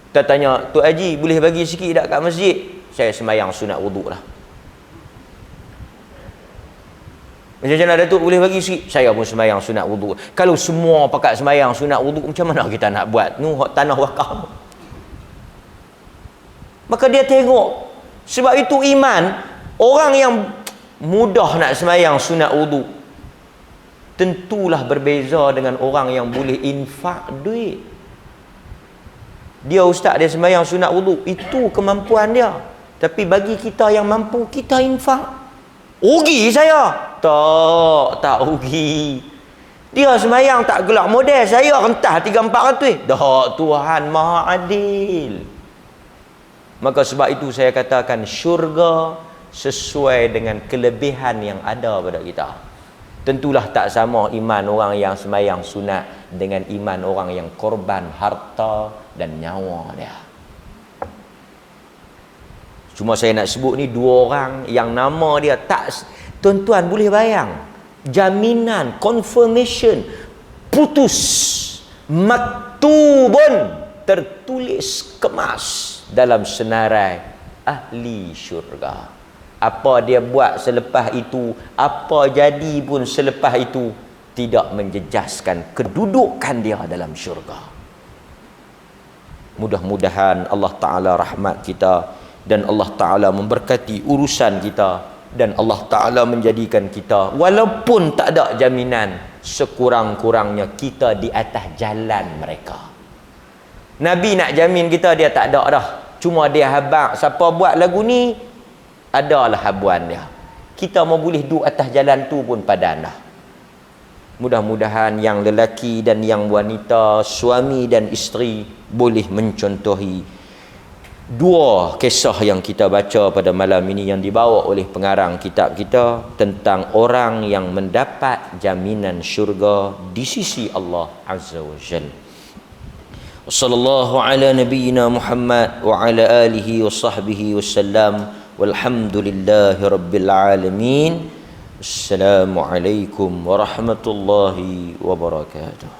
kita tanya, Tok Haji boleh bagi sikit tak kat masjid? Saya sembahyang sunat wuduk lah. Macam mana Datuk boleh bagi sikit? Saya pun sembahyang sunat wuduk. Kalau semua pakat sembahyang sunat wuduk, macam mana kita nak buat? Hak tanah wakaf. Maka dia tengok. Sebab itu iman, orang yang mudah nak sembahyang sunat wuduk, tentulah berbeza dengan orang yang boleh infak duit. Dia ustaz, dia sembahyang sunat wuduk, itu kemampuan dia. Tapi bagi kita yang mampu, kita infak. Rugi saya? Tak rugi. Dia sembahyang tak gelak model, saya rentah 300-400. Tak, Tuhan Maha Adil. Maka sebab itu saya katakan syurga sesuai dengan kelebihan yang ada pada kita. Tentulah tak sama iman orang yang sembahyang sunat dengan iman orang yang korban harta dan nyawa dia. Cuma saya nak sebut ni dua orang yang nama dia tak, tuan-tuan boleh bayang, jaminan, confirmation, putus, maktubun, tertulis kemas dalam senarai ahli syurga. Apa dia buat selepas itu, apa jadi pun selepas itu, tidak menjejaskan kedudukan dia dalam syurga. Mudah-mudahan Allah Ta'ala rahmat kita, dan Allah Ta'ala memberkati urusan kita, dan Allah Ta'ala menjadikan kita, walaupun tak ada jaminan, sekurang-kurangnya kita di atas jalan mereka. Nabi nak jamin kita, dia tak ada dah. Cuma dia habaq, siapa buat lagu ni, adalah habuan dia. Kita mau boleh duduk atas jalan tu pun padan dah. Mudah-mudahan yang lelaki dan yang wanita, suami dan isteri, boleh mencontohi dua kisah yang kita baca pada malam ini yang dibawa oleh pengarang kitab kita tentang orang yang mendapat jaminan syurga di sisi Allah Azza wa Jalla. Sallallahu ala nabiyyina Muhammad wa ala alihi wa sahbihi wasallam, walhamdulillahi rabbil alamin. Assalamualaikum warahmatullahi wabarakatuh.